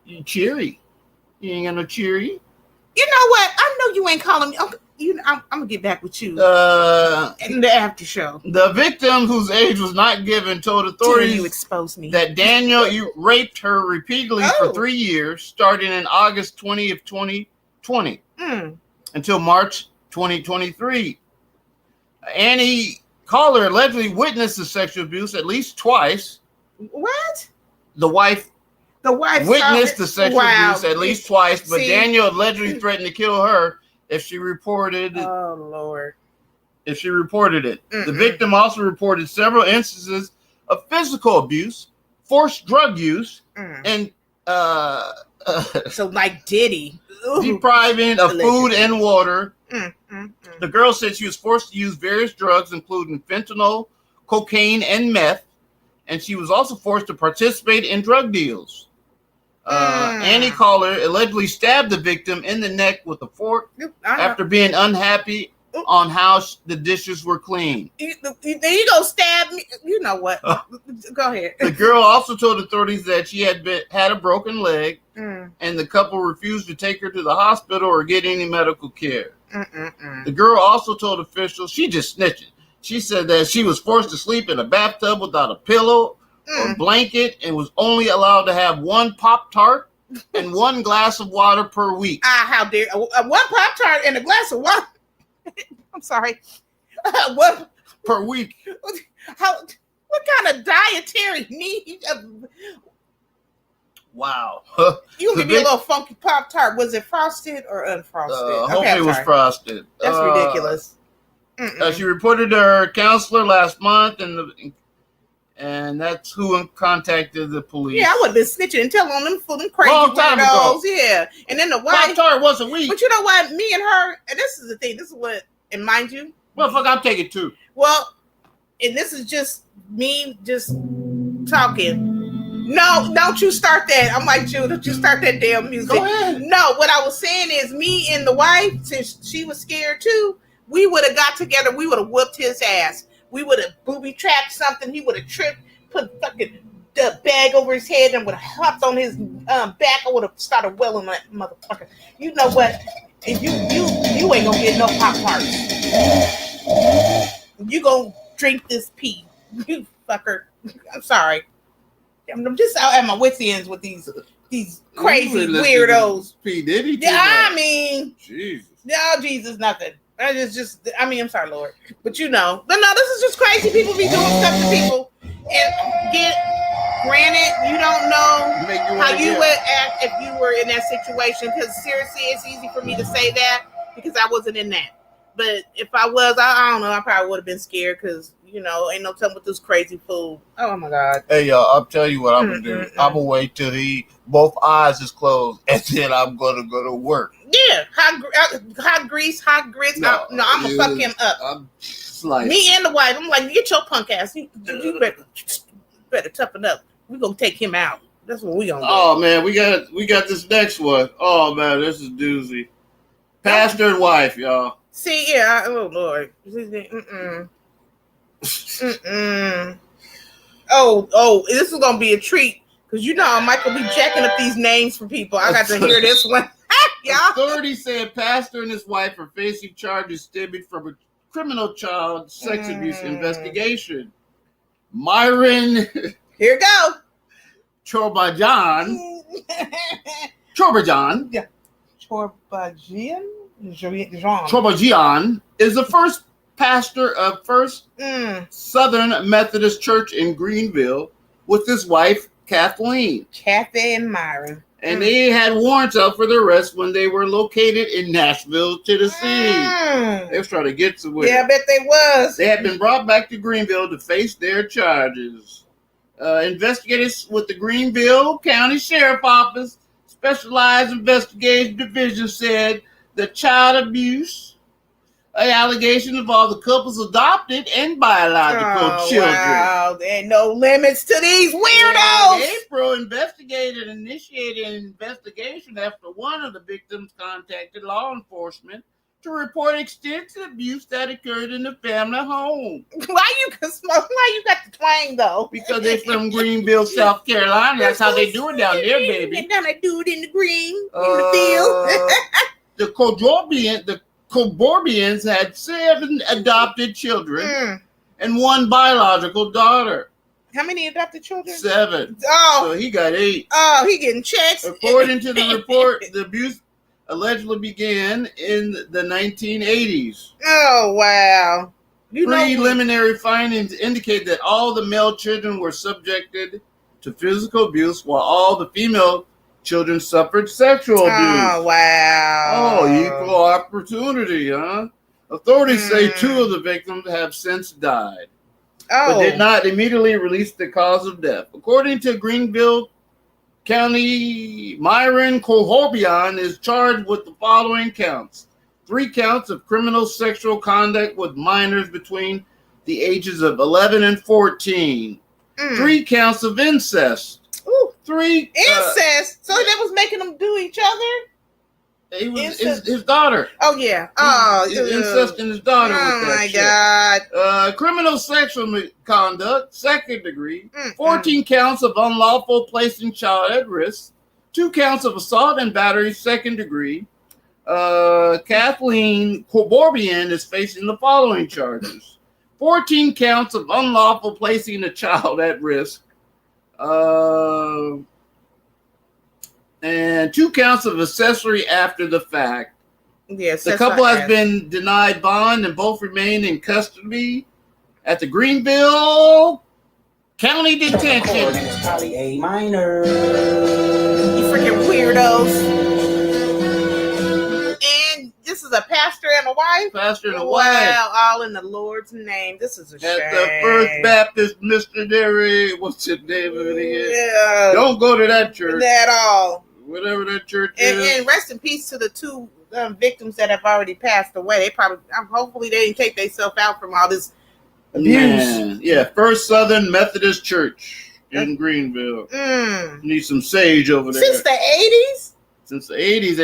You cheery. You ain't got no cheery. You know what? I know you ain't calling me. Okay, I'm gonna get back with you in the after show. The victim, whose age was not given, told authorities you expose me. that Daniel raped her repeatedly for 3 years, starting in August 20 of 2020 until March 2023. Annie Caller allegedly witnessed the sexual abuse at least twice. What? The wife witnessed the sexual abuse at least twice, but Daniel allegedly threatened to kill her if she reported. Oh Lord! If she reported it, the victim also reported several instances of physical abuse, forced drug use, and so like Diddy depriving of food and water. The girl said she was forced to use various drugs, including fentanyl, cocaine, and meth, and she was also forced to participate in drug deals. Annie Caller allegedly stabbed the victim in the neck with a fork after being unhappy on how the dishes were cleaned. You go stab me. You know what? Go ahead. The girl also told authorities that she had a broken leg, and the couple refused to take her to the hospital or get any medical care. The girl also told officials, she just snitching. She said that she was forced to sleep in a bathtub without a pillow or blanket and was only allowed to have one Pop-Tart and one glass of water per week. How dare one Pop-Tart and a glass of water? I'm sorry. What per week? What kind of dietary need? Wow. You give me a little funky Pop-Tart. Was it frosted or unfrosted? Hopefully it was frosted. That's ridiculous. She reported to her counselor last month, and that's who contacted the police. Yeah, I would have been snitching and telling on them for them crazy weirdos. Yeah, and then the wife. Pop-Tart once a week. But you know what? Me and her, and this is the thing. This is what, and mind you, well, fuck, I'm taking two. Well, and this is just me just talking. No, don't you start that. I'm like, Jude, don't you start that damn music. Go ahead. No, what I was saying is me and the wife, since she was scared too, we would have got together. We would have whooped his ass. We would have booby-trapped something. He would have tripped, put fucking the bag over his head and would have hopped on his back. I would have started welling that motherfucker. You know what? And you ain't gonna get no Pop-Tarts. You gonna drink this pee. You fucker. I'm sorry. I'm just out at my wits' ends with these crazy weirdos. P. Diddy? Yeah, I mean, Jesus. No, Jesus, nothing. I'm sorry, Lord. But you know, but no, this is just crazy. People be doing stuff to people and granted, you don't know Make you how wanna you get- would act if you were in that situation. Because seriously, it's easy for me to say that because I wasn't in that. But if I was, I don't know. I probably would have been scared because ain't no telling with this crazy food. Oh my god. Hey y'all, I'll tell you what I'm gonna do. I'm gonna wait till both eyes is closed, and then I'm gonna go to work. Yeah, hot grease, hot grits. I'm gonna fuck him up. I'm sliced. Me and the wife. I'm like, get your punk ass. You better toughen up. We gonna take him out. That's what we gonna do. Oh man, we got this next one. Oh man, this is doozy. Pastor and wife, y'all. See, yeah. Oh Lord. Oh, this is gonna be a treat because Mike will be jacking up these names for people. I got to hear this one. Y'all. Authorities said pastor and his wife are facing charges stemming from a criminal child sex abuse investigation. Myron Here go. Chorbajan Yeah. Chorbajian is the first pastor of First Southern Methodist Church in Greenville with his wife, Kathleen. Kathy and Myron. And they had warrants out for their arrest when they were located in Nashville, Tennessee. They was trying to get somewhere. Yeah, I bet they was. They had been brought back to Greenville to face their charges. Investigators with the Greenville County Sheriff Office Specialized Investigation Division said the child abuse allegation involved the couple's adopted and biological children. Wow, there ain't no limits to these weirdos. In April, investigators initiated an investigation after one of the victims contacted law enforcement to report extensive abuse that occurred in the family home. Why you got the twang though? Because they're from Greenville, South Carolina. That's how they do it down there, baby. They're gonna do it in the green, in the field. The Coborbians had 7 adopted children and 1 biological daughter. How many adopted children? 7. Oh, So he got 8. Oh, he getting checks. According to the report, the abuse allegedly began in the 1980s. Oh, wow. Preliminary findings indicate that all the male children were subjected to physical abuse while all the female children suffered sexual abuse. Oh, wow. Oh, equal opportunity, huh? Authorities say 2 of the victims have since died, but did not immediately release the cause of death. According to Greenville County, Myron Kohorbian is charged with the following counts. 3 counts of criminal sexual conduct with minors between the ages of 11 and 14. 3 counts of incest. Ooh, 3 incest. So they was making them do each other. He was his daughter. Oh yeah. Oh, incesting his daughter. Oh with that my shit. god. Criminal sexual conduct, 2nd degree. 14 counts of unlawful placing child at risk. 2 counts of assault and battery, 2nd degree. Kathleen Coborbian is facing the following charges: 14 counts of unlawful placing a child at risk. And 2 counts of accessory after the fact. Yes, the couple has been denied bond and both remain in custody at the Greenville County Detention. Probably a minor. You freaking weirdos. And this is a pastor and a wife? Pastor and a wife. Wow, all in the Lord's name. This is a shame. At the First Baptist Missionary, what's the name of it again? Yeah. Don't go to that church. At all. Whatever that church is. And rest in peace to the 2 victims that have already passed away. They probably, hopefully they didn't take themselves out from all this abuse. Man. Yeah, First Southern Methodist Church in Greenville. Need some sage over there. Since the 80s? Since the 80s,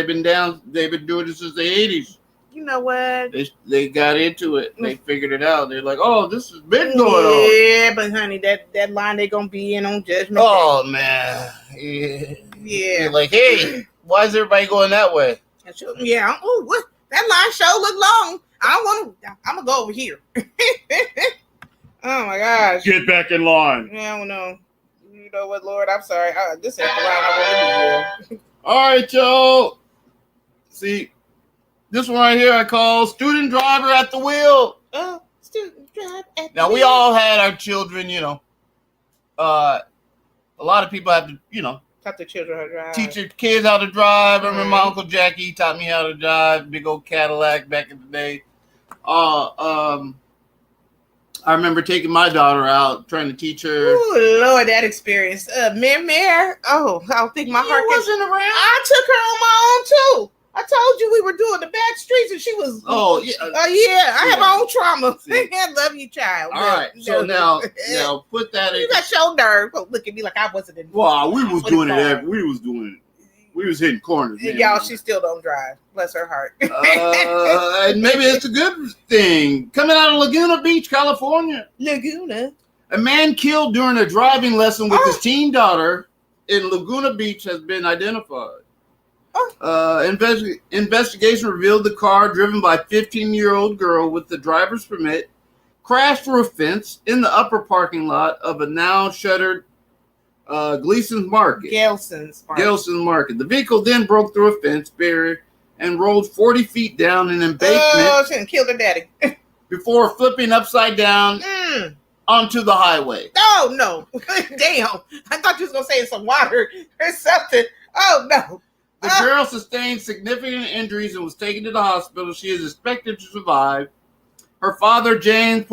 they've been doing this since the 80s. You know what? They got into it. They figured it out. They're like, oh, this has been going on. Yeah, but honey, that line they're gonna be in on Judgment Day. Oh man. Yeah. You're like, hey, why is everybody going that way? Yeah. Oh, what? That line show look long. I don't want to. I'm gonna go over here. Oh my gosh. Get back in line. Yeah, I don't know. You know what, Lord? I'm sorry. This ain't the line I want to be in. All right, y'all. See, this one right here I call student driver at the wheel. Student driver at the Now wheel. we all had our children, a lot of people have to, Taught the children how to drive. teach your kids how to drive. I remember my Uncle Jackie taught me how to drive, big old Cadillac back in the day. I remember taking my daughter out, trying to teach her. Ooh, Lord, that experience. Mare. Oh, I don't think my heart wasn't around. I took her on my own too. I told you we were doing the back streets, and she was. Oh yeah. I have my own trauma. See. I love you, child. All right. So now put that in. You got your nerve. Don't look at me like I wasn't in. Well, we was doing it. We was hitting corners. Man. Y'all, she still don't drive. Bless her heart. And maybe it's a good thing. Coming out of Laguna Beach, California. Laguna. A man killed during a driving lesson with his teen daughter in Laguna Beach has been identified. Investigation revealed the car driven by a 15-year-old girl with the driver's permit crashed through a fence in the upper parking lot of a now shuttered Gleason's Market. Gelson's Market. The vehicle then broke through a fence barrier and rolled 40 feet down an embankment. Oh, she done killed her daddy. Before flipping upside down onto the highway. Oh, no. Damn. I thought you was going to say some water or something. Oh, no. The girl sustained significant injuries and was taken to the hospital. She is expected to survive. Her father, James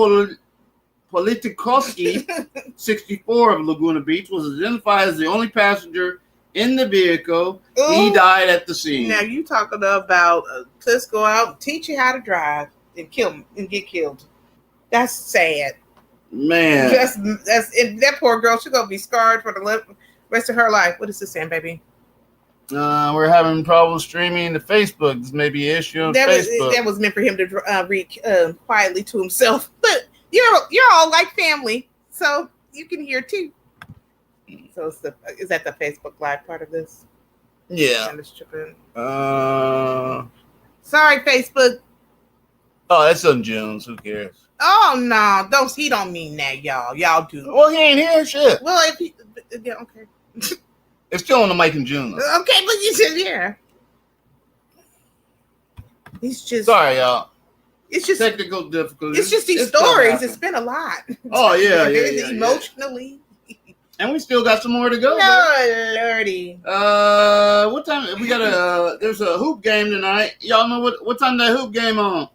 Politikowski, 64 of Laguna Beach, was identified as the only passenger in the vehicle. Ooh. He died at the scene. Now you talking about let's go out and teach you how to drive and get killed. That's sad. Man. That poor girl, she's gonna be scarred for the rest of her life. What is this saying, baby? We're having problems streaming to Facebook. This may be an issue on Facebook. That was meant for him to read quietly to himself. But you're all like family, so you can hear too. So is that the Facebook Live part of this? Yeah. Sorry, Facebook. Oh, that's on Jones. Who cares? Oh no, he don't mean that, y'all. Y'all do. Well, he ain't here. Shit. Well, okay. It's still on the Mike and June. Okay, but you said yeah. He's just sorry, y'all. It's just technical difficulties. It's just these stories. It's been a lot. Oh yeah, emotionally. And we still got some more to go. No, lordy. What time? We got there's a hoop game tonight. Y'all know what time that hoop game on?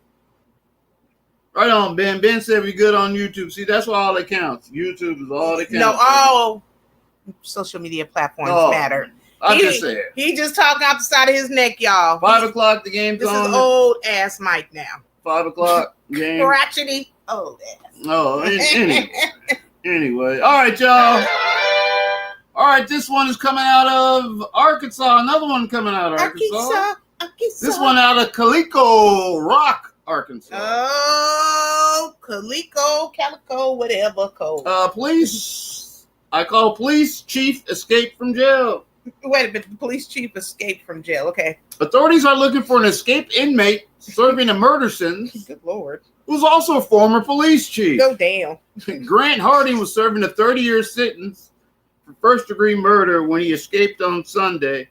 Right on, Ben. Ben said we good on YouTube. See, that's all that counts. YouTube is all that counts. No, all social media platforms matter. I'm just saying. He just talking out the side of his neck, y'all. 5 o'clock, the game's this on. This is old ass Mike now. 5 o'clock game. Crotchety old ass. Oh, anyway. All right, y'all. All right, this one is coming out of Arkansas. Another one coming out of Arkansas. This one out of Calico Rock, Arkansas. Oh, Calico, whatever code. I call police chief escaped from jail. Wait a minute, the police chief escaped from jail. Okay. Authorities are looking for an escaped inmate serving a murder sentence. Good Lord. Who's also a former police chief. Go damn. Grant Harding was serving a 30-year sentence for first-degree murder when he escaped on Sunday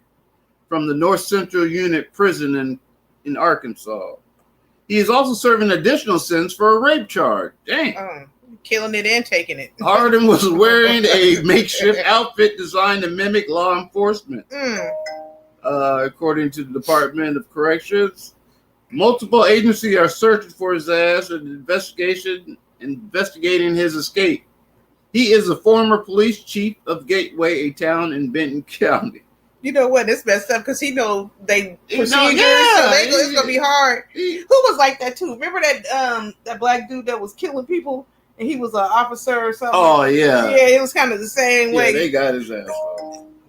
from the North Central Unit Prison in Arkansas. He is also serving an additional sentence for a rape charge. Dang. Killing it and taking it. Hardin was wearing a makeshift outfit designed to mimic law enforcement. According to the Department of Corrections, multiple agencies are searching for his ass and investigating his escape. He is a former police chief of Gateway, a town in Benton County. You know what? It's messed up because he know they procedures, so it's gonna be hard. Who was like that too? Remember that black dude that was killing people? And he was an officer or something. Oh, yeah. Yeah, it was kind of the same way. Yeah, they got his ass.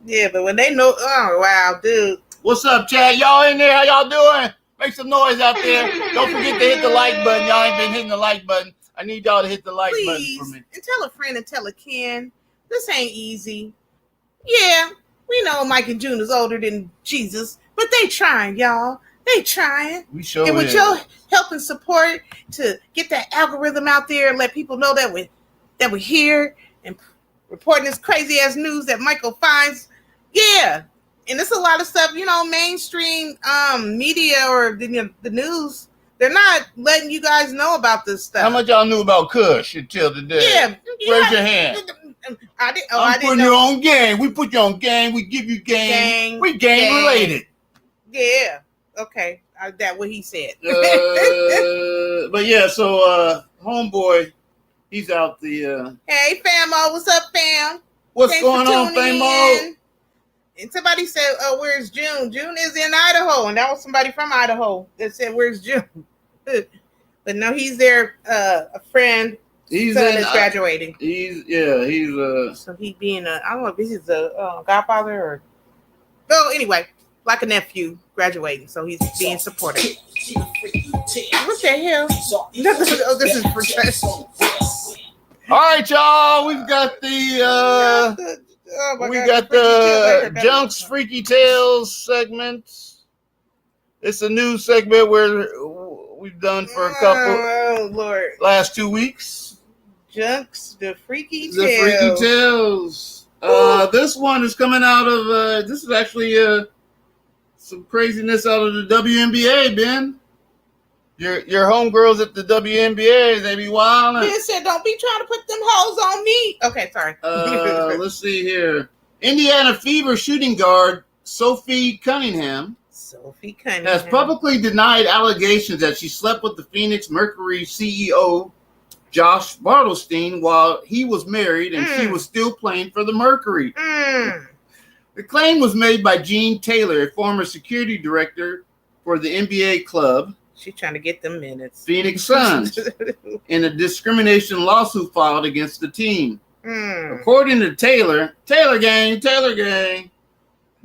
Yeah, but when they know, oh, wow, dude. What's up, Chad? Y'all in there? How y'all doing? Make some noise out there. Don't forget to hit the like button. Y'all ain't been hitting the like button. I need y'all to hit the like button for me. And tell a friend and tell a kin. This ain't easy. Yeah, we know Mike and June is older than Jesus, but they trying, y'all. They trying. We sure and with your help and support to get that algorithm out there and let people know that we're here and reporting this crazy ass news that Michael finds. Yeah. And it's a lot of stuff, mainstream media or the news. They're not letting you guys know about this stuff. How much y'all knew about Kush until today? Yeah. Raise your hand. I didn't putting know. you on game. We put you on game. We give you game. We game related. Yeah. Okay. That what he said. But yeah, so homeboy, he's out the. Hey, Famo, what's up, fam? What's Thanks going for on, tuning Famo? in. And somebody said, "Oh, where's June? June is in Idaho," and that was somebody from Idaho that said, "Where's June?" But no, he's there. A friend. His son is graduating. He's So he being I don't know if this is a godfather or. Well, anyway, like a nephew graduating, so he's being supported. What the hell? Oh, this is professional. All right, y'all. We've got the Junx Freaky Tales segment. It's a new segment where we've done for a couple last 2 weeks. Junx, the Freaky Tales. The Freaky Tales. This one is coming out of this is actually some craziness out of the WNBA, Ben. Your homegirls at the WNBA, they be wilding. Ben said, "Don't be trying to put them hoes on me." Okay, sorry. Let's see here. Indiana Fever shooting guard Sophie Cunningham has publicly denied allegations that she slept with the Phoenix Mercury CEO Josh Bartelstein while he was married and she was still playing for the Mercury. The claim was made by Gene Taylor, a former security director for the NBA club. She's trying to get them minutes. Phoenix Suns in a discrimination lawsuit filed against the team. According to Taylor Gang,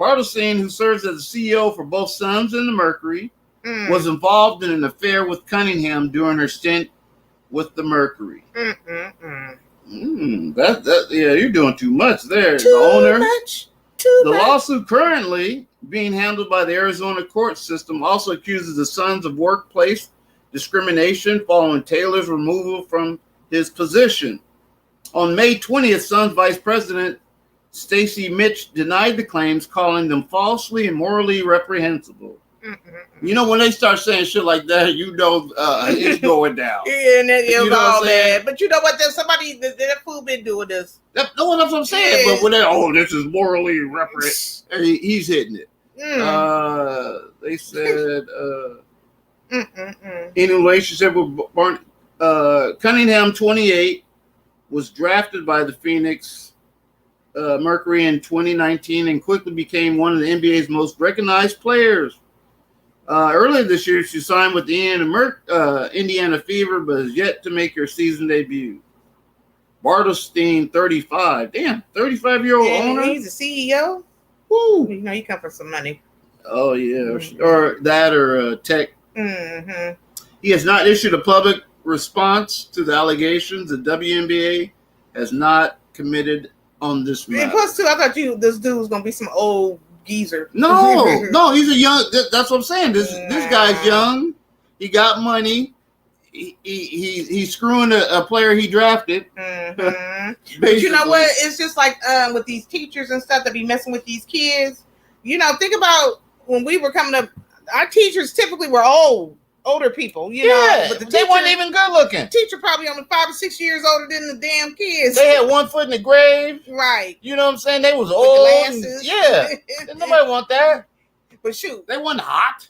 Bartelstein, who serves as the CEO for both Suns and the Mercury, was involved in an affair with Cunningham during her stint with the Mercury. You're doing too much there. The lawsuit currently being handled by the Arizona court system also accuses the Suns of workplace discrimination following Taylor's removal from his position. On May 20th, Suns Vice President Stacey Mitch denied the claims, calling them falsely and morally reprehensible. You know, when they start saying shit like that, you know it's going down. Yeah, and it was all bad. But you know what? There's somebody that fool been doing this. That's what I'm saying. But when this is morally reprehensible, he's hitting it. They said in a relationship with Cunningham, 28, was drafted by the Phoenix Mercury in 2019 and quickly became one of the NBA's most recognized players. Earlier this year, she signed with the Indiana Fever, but is yet to make her season debut. Bartelstein, 35. Damn, 35-year-old owner. He's a CEO. Woo. You know, you come for some money. Oh, yeah. Or that or tech. He has not issued a public response to the allegations. The WNBA has not committed on this matter. And plus, too, I thought this dude was going to be some old geezer. No, he's a young. That's what I'm saying. This guy's young. He got money. He's screwing a player he drafted. But you know what? It's just like with these teachers and stuff that be messing with these kids. You know, think about when we were coming up. Our teachers typically were older people. You know, but they weren't even good looking. Teacher probably only 5 or 6 years older than the damn kids. They had one foot in the grave. Right. You know what I'm saying? They was old. Glasses. Yeah. Nobody want that. But shoot, they wasn't hot.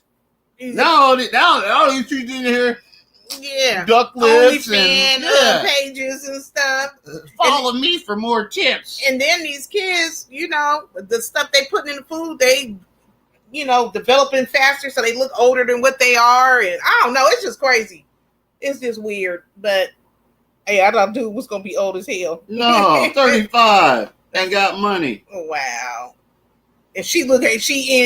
Now all these teachers in here. Yeah, duck lips and pages and stuff. Follow me for more tips. And then these kids, you know, the stuff they put in the food, they, you know, developing faster, so they look older than what they are. And I don't know, it's just crazy. It's just weird. But hey, I thought dude was gonna be old as hell. No, 35 and got money. Wow. And she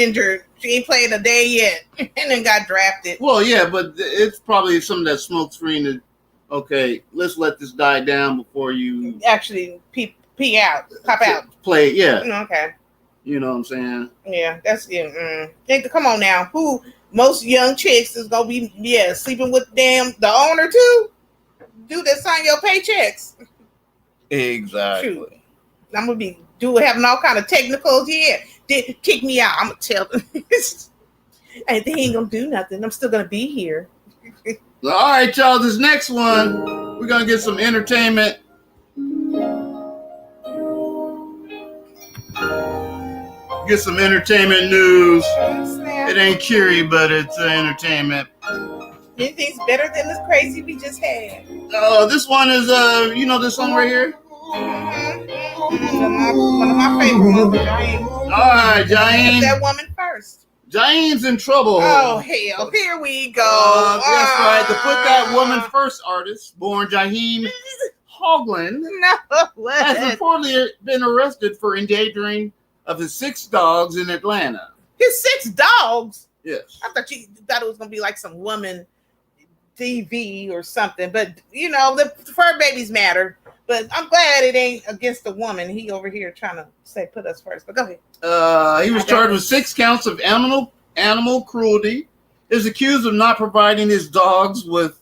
injured. She ain't played a day yet, and then got drafted. Well, yeah, but it's probably some of that smoke screen that, okay, let's let this die down before you actually pee out, pop out. Play, yeah. Okay. You know what I'm saying? Yeah, that's it. Come on now. Who most young chicks is gonna be sleeping with the owner too? Dude that sign your paychecks. Exactly. Shoot. I'm gonna be having all kind of technicals. Yeah. Kick me out. I'm gonna tell them. And they ain't gonna do nothing. I'm still gonna be here. All right, y'all. This next one, we're gonna get some entertainment. get some entertainment news. Snap. It ain't cheery, but it's entertainment. Anything's better than this crazy we just had. This one is you know this song right here? One of my favorite ones, Jaheim. All right, Jaheim. That woman first. Jaheim's in trouble. Oh, hell. Here we go. That's right. The Put That Woman First artist, born Jaheim Hoagland, No, has what? reportedly been arrested for endangering of his 6 dogs in Atlanta. His 6 dogs. Yes. I thought you thought it was gonna be like some woman TV or something, but you know the fur babies matter. But I'm glad it ain't against a woman. He over here trying to say put us first. But go ahead. He was charged with 6 counts of animal cruelty. He is accused of not providing his dogs with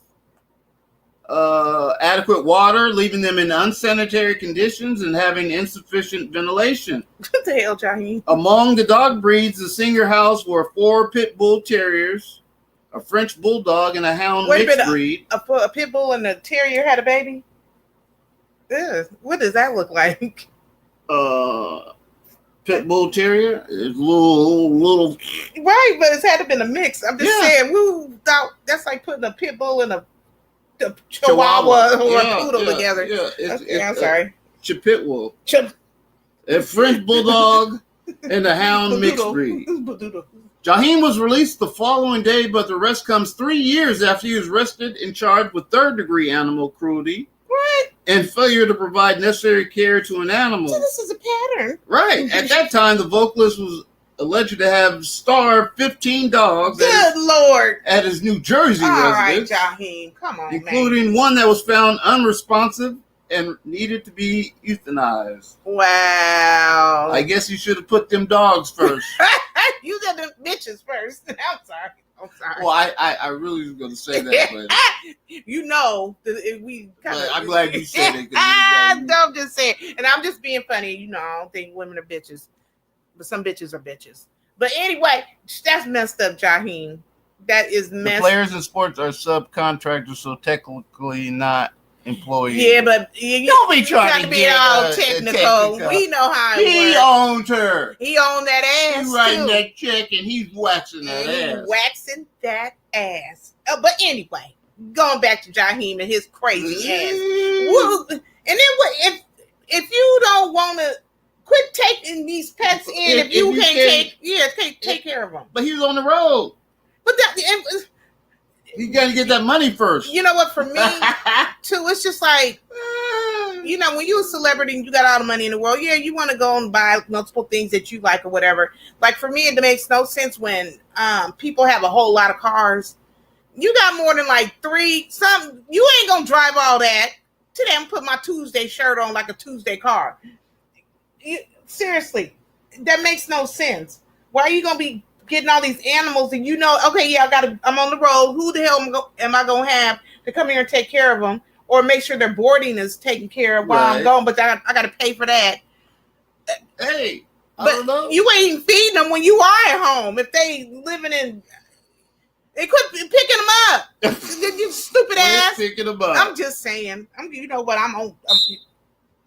adequate water, leaving them in unsanitary conditions, and having insufficient ventilation. What the hell, Jaheim? Among the dog breeds, the Singer house were 4 pit bull terriers, a French bulldog, and a hound mixed breed. A pit bull and a terrier had a baby? Ugh, what does that look like? Pit bull terrier is little. Right, but it's had to been a mix. I'm just saying, who thought that's like putting a pit bull and a chihuahua or a poodle together. Yeah, I'm sorry. Chipitbull. A French bulldog and a hound mixed breed. Jaheim was released the following day, but the arrest comes 3 years after he was arrested and charged with 3rd-degree animal cruelty. What? And failure to provide necessary care to an animal. So this is a pattern. Right. At that time, the vocalist was alleged to have starved 15 dogs. Good Lord. At his New Jersey residence. All right, Jaheim. Come on, including one that was found unresponsive and needed to be euthanized. Wow. I guess you should have put them dogs first. You got them bitches first. I'm sorry. Well, I really was going to say that, but you know, we kind of. I'm glad you said it. I'm just saying, and I'm just being funny. You know, I don't think women are bitches, but some bitches are bitches. But anyway, that's messed up, Jaheim. That is messed. The players in sports are subcontractors, so technically not employees. Yeah, but don't be trying to be all technical. We know how he owned her. He owned that ass. He's writing that check and he's waxing that ass. He's waxing that ass. But anyway, going back to Jaheim and his crazy ass. Well, and then what? If you don't want to quit taking these pets in, if you can't take care of them. But he's on the road. But you got to get that money first. You know what? For me, too, it's just like, you know, when you're a celebrity and you got all the money in the world, you want to go and buy multiple things that you like or whatever. Like for me, it makes no sense when people have a whole lot of cars. You got more than like 3. You ain't gonna drive all that. Today, I'm put my Tuesday shirt on like a Tuesday car. Seriously, that makes no sense. Why are you gonna be getting all these animals and you know, okay, I'm on the road. Who the hell am I gonna have to come here and take care of them or make sure their boarding is taken care of while I'm gone? But I got to pay for that. Hey, I but don't know. You ain't feeding them when you are at home. If they living in, they quit picking them up. You stupid ass. Picking them up. I'm just saying. You know what? I'm on.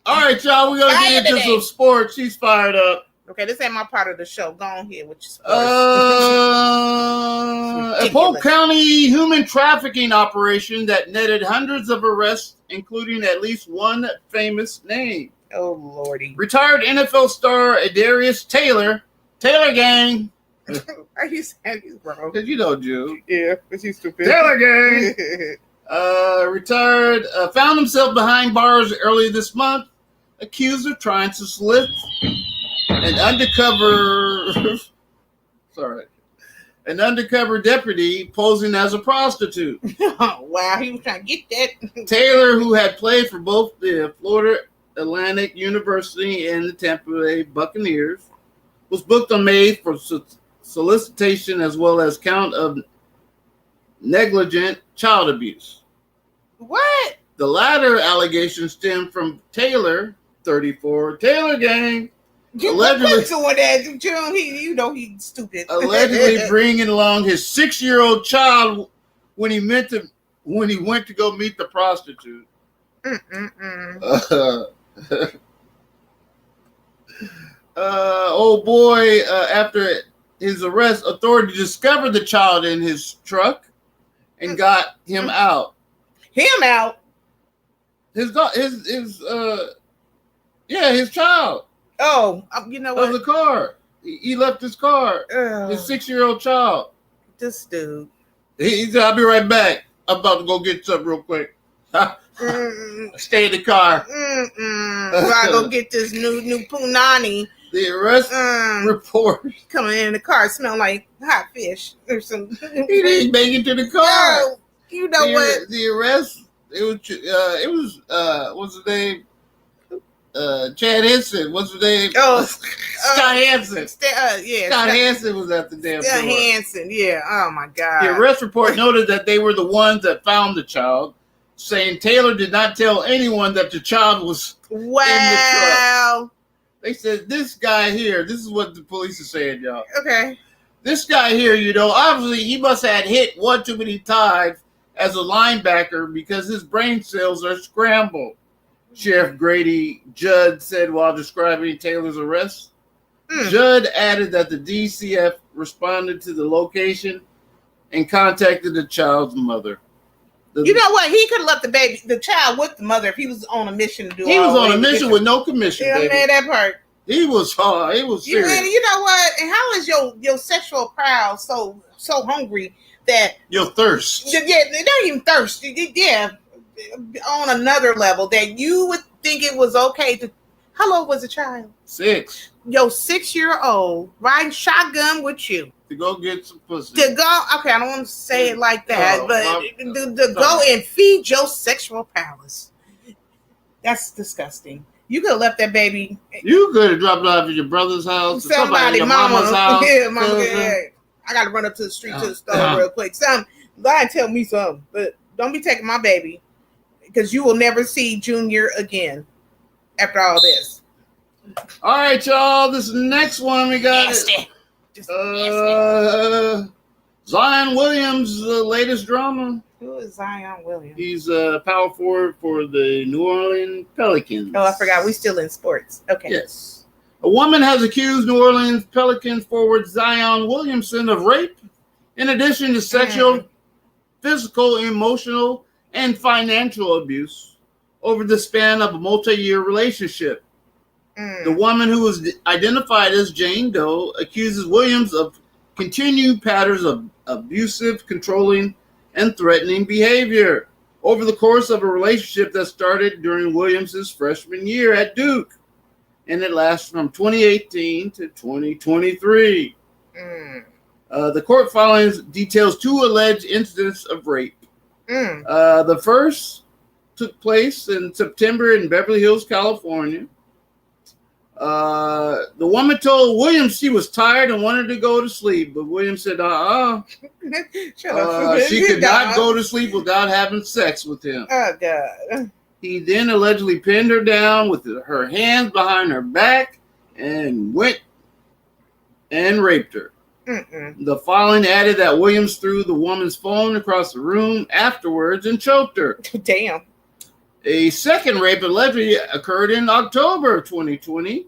All right, y'all. We're gonna get into some sports. She's fired up. Okay, this ain't my part of the show. Go on here with your sports. A Polk County human trafficking operation that netted hundreds of arrests, including at least one famous name. Oh, Lordy. Retired NFL star Adarius Taylor gang. Are you saying he's wrong? Because you know Jew. Yeah, because he's stupid. Taylor gang. Retired, found himself behind bars earlier this month, accused of trying to slip an undercover deputy posing as a prostitute. Oh, wow, he was trying to get that. Taylor, who had played for both the Florida Atlantic University and the Tampa Bay Buccaneers, was booked on May for solicitation as well as count of negligent child abuse. What? The latter allegation stemmed from Taylor, 34, Taylor gang, allegedly doing that, you know he's stupid. Allegedly bringing along his 6-year-old child when he went to go meet the prostitute. Old boy, after his arrest, authorities discovered the child in his truck and got him out. Him out. His child. Oh, you know Of what? the car. He left his car. Ugh, His 6-year-old child. this dude. He said, "I'll be right back. I'm about to go get something real quick." Stay in the car. I go get this new punani. The arrest report. Coming in the car, smell like hot fish or some. He didn't make it to the car. Oh, you know what? The arrest. It was what's his name? Chad Henson. What's his name? Oh, Scott Hansen. Yeah, Scott Hansen was at the damn door. Hansen. Yeah. Oh my God. The arrest report noted that they were the ones that found the child, saying Taylor did not tell anyone that the child was in the truck. They said, this guy here, this is what the police are saying, y'all. Okay. This guy here, obviously he must have hit one too many times as a linebacker because his brain cells are scrambled, Sheriff Grady Judd said while describing Taylor's arrest. Judd added that the DCF responded to the location and contacted the child's mother. You know what? He could have left the child with the mother if he was on a mission to do. He was on a mission with no commission. Yeah, man, that part. He was hard. He was serious. You know what? And how is your sexual crowd so hungry that your thirst? Yeah, they don't even thirst. Yeah, on another level that you would think it was okay to. How old was the child? 6. Your 6-year-old riding shotgun with you. To go get some pussy. To go, okay, I don't want to say it like that, but to go and feed your sexual powers. That's disgusting. You could have left that baby. You could have dropped it off at your brother's house. Somebody your mama's house. Yeah, mama. Yeah. I got to run up to the street to the store real quick. Go ahead and tell me something, but don't be taking my baby because you will never see Junior again after all this. All right, y'all. This next one we got. Zion Williams, the latest drama. Who is Zion Williams? He's a power forward for the New Orleans Pelicans. Oh, I forgot. We still in sports. Okay. Yes. A woman has accused New Orleans Pelicans forward Zion Williamson of rape, in addition to sexual, physical, emotional, and financial abuse over the span of a multi-year relationship. The woman, who was identified as Jane Doe, accuses Williams of continued patterns of abusive, controlling, and threatening behavior over the course of a relationship that started during Williams' freshman year at Duke, and it lasts from 2018 to 2023. The court filings details 2 alleged incidents of rape. The first took place in September in Beverly Hills, California. The woman told Williams she was tired and wanted to go to sleep, but Williams said, she could not go to sleep without having sex with him. Oh, God. He then allegedly pinned her down with her hands behind her back and went and raped her. The filing added that Williams threw the woman's phone across the room afterwards and choked her. Damn. A second rape allegedly occurred in October of 2020.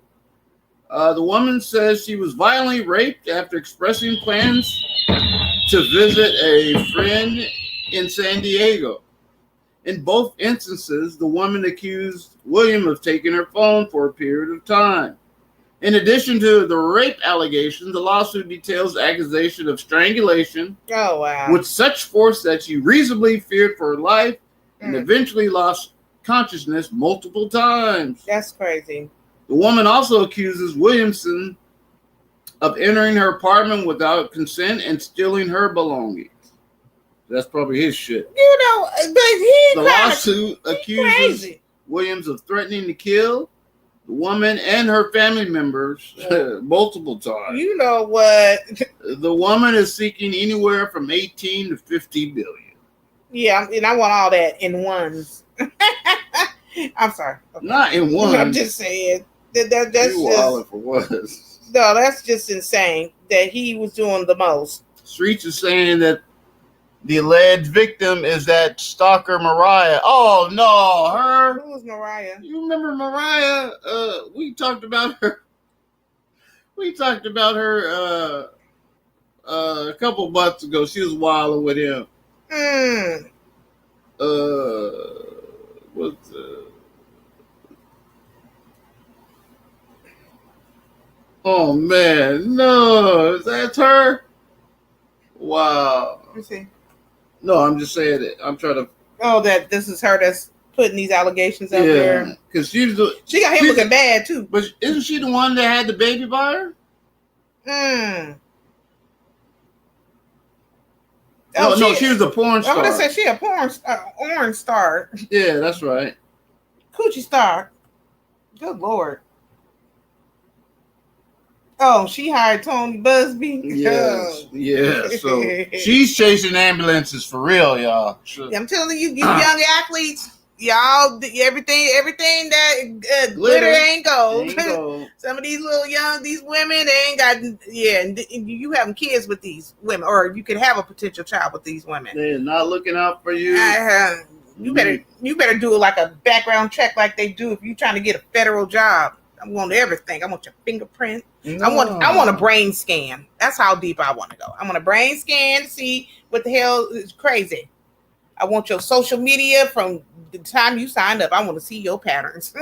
The woman says she was violently raped after expressing plans to visit a friend in San Diego. In both instances, the woman accused William of taking her phone for a period of time. In addition to the rape allegation, the lawsuit details accusation of strangulation with such force that she reasonably feared for her life and eventually lost consciousness multiple times. That's crazy. The woman also accuses Williamson of entering her apartment without consent and stealing her belongings. That's probably his shit. You know, but the lawsuit accuses Williams of threatening to kill the woman and her family members multiple times. You know what? The woman is seeking anywhere from 18 to 50 billion. Yeah, and I want all that in ones. I'm sorry. Okay. Not in one. I'm just saying that's just for what? No, that's just insane that he was doing the most. Streets is saying that the alleged victim is that stalker Mariah. Oh no, her. Who's Mariah? You remember Mariah? We talked about her We talked about her a couple months ago. She was wilding with him. What's Oh man, no, that's her. Wow. Let me see. No, I'm just saying it. I'm trying to. Oh, that this is her that's putting these allegations out there. Because she got him looking bad too. But isn't she the one that had the baby by her? Oh, no, she was a porn star. I would have said she a orange star. Yeah, that's right. Coochie star. Good Lord. Oh, she hired Tony Busby. Yes, yeah. So she's chasing ambulances for real, y'all. I'm telling you, you young athletes, y'all, everything that glitter ain't gold. Some of these these women, they ain't got, and you having kids with these women, or you could have a potential child with these women. They're not looking out for you. You better do like a background check like they do if you're trying to get a federal job. I want everything. I want your fingerprint. No. I want a brain scan. That's how deep I want to go. I want a brain scan to see what the hell is crazy. I want your social media from the time you signed up. I want to see your patterns.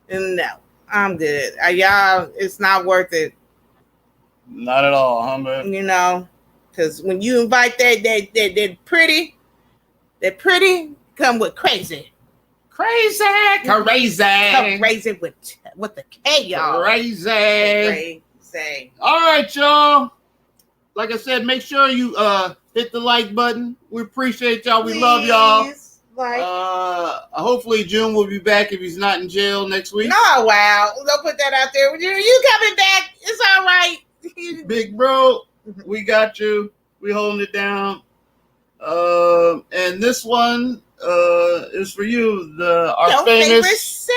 And no, I'm good. Y'all, it's not worth it. Not at all, huh, man? You know, because when you invite that pretty come with crazy. Crazy with the K, y'all. Crazy. All right, y'all. Like I said, make sure you hit the like button. We appreciate y'all. We love y'all. Hopefully June will be back if he's not in jail next week. Oh wow! Don't put that out there. You coming back? It's all right. Big bro, we got you. We holding it down. And this one is for you. Our famous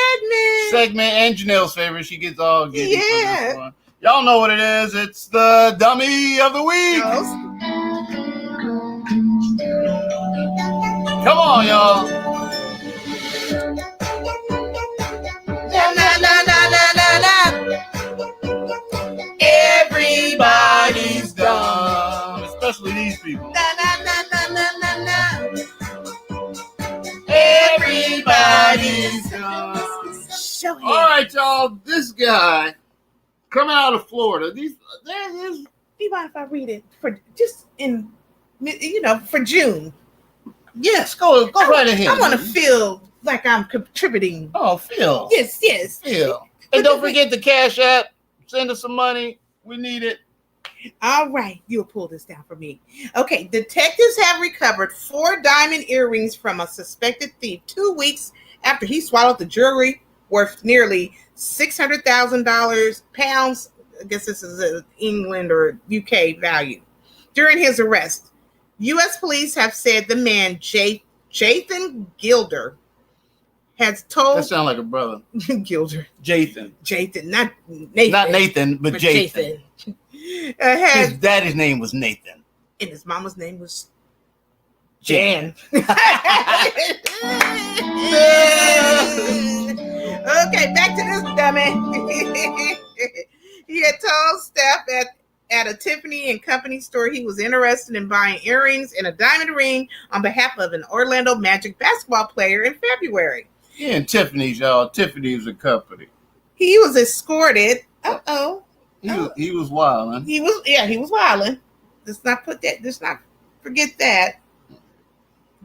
segment and Janelle's favorite. She gets all giddy for this one. Y'all know what it is. It's the dummy of the week. Come on, y'all. Everybody's dumb, especially these people. Everybody's dumb. All right, y'all. This guy coming out of Florida. Do you mind if I read it for June? Yes, go right ahead. I want to feel like I'm contributing. Oh, feel. Yes. Feel. And don't forget the Cash App. Send us some money. We need it. All right. You'll pull this down for me. Okay. Detectives have recovered 4 diamond earrings from a suspected thief 2 weeks after he swallowed the jewelry worth nearly $600,000 pounds. I guess this is an England or UK value. During his arrest, U.S. police have said the man, Jathan Gilder, has told... That sounds like a brother. Gilder. Jathan, not Nathan. Not Nathan, but Jathan. His daddy's name was Nathan. And his mama's name was Jan. Okay, back to this dummy. He had told staff at a Tiffany and Company store he was interested in buying earrings and a diamond ring on behalf of an Orlando Magic basketball player in February. Yeah, and Tiffany's, y'all. Tiffany's a company. He was escorted. He was wilding. He was wilding. Let's not forget that.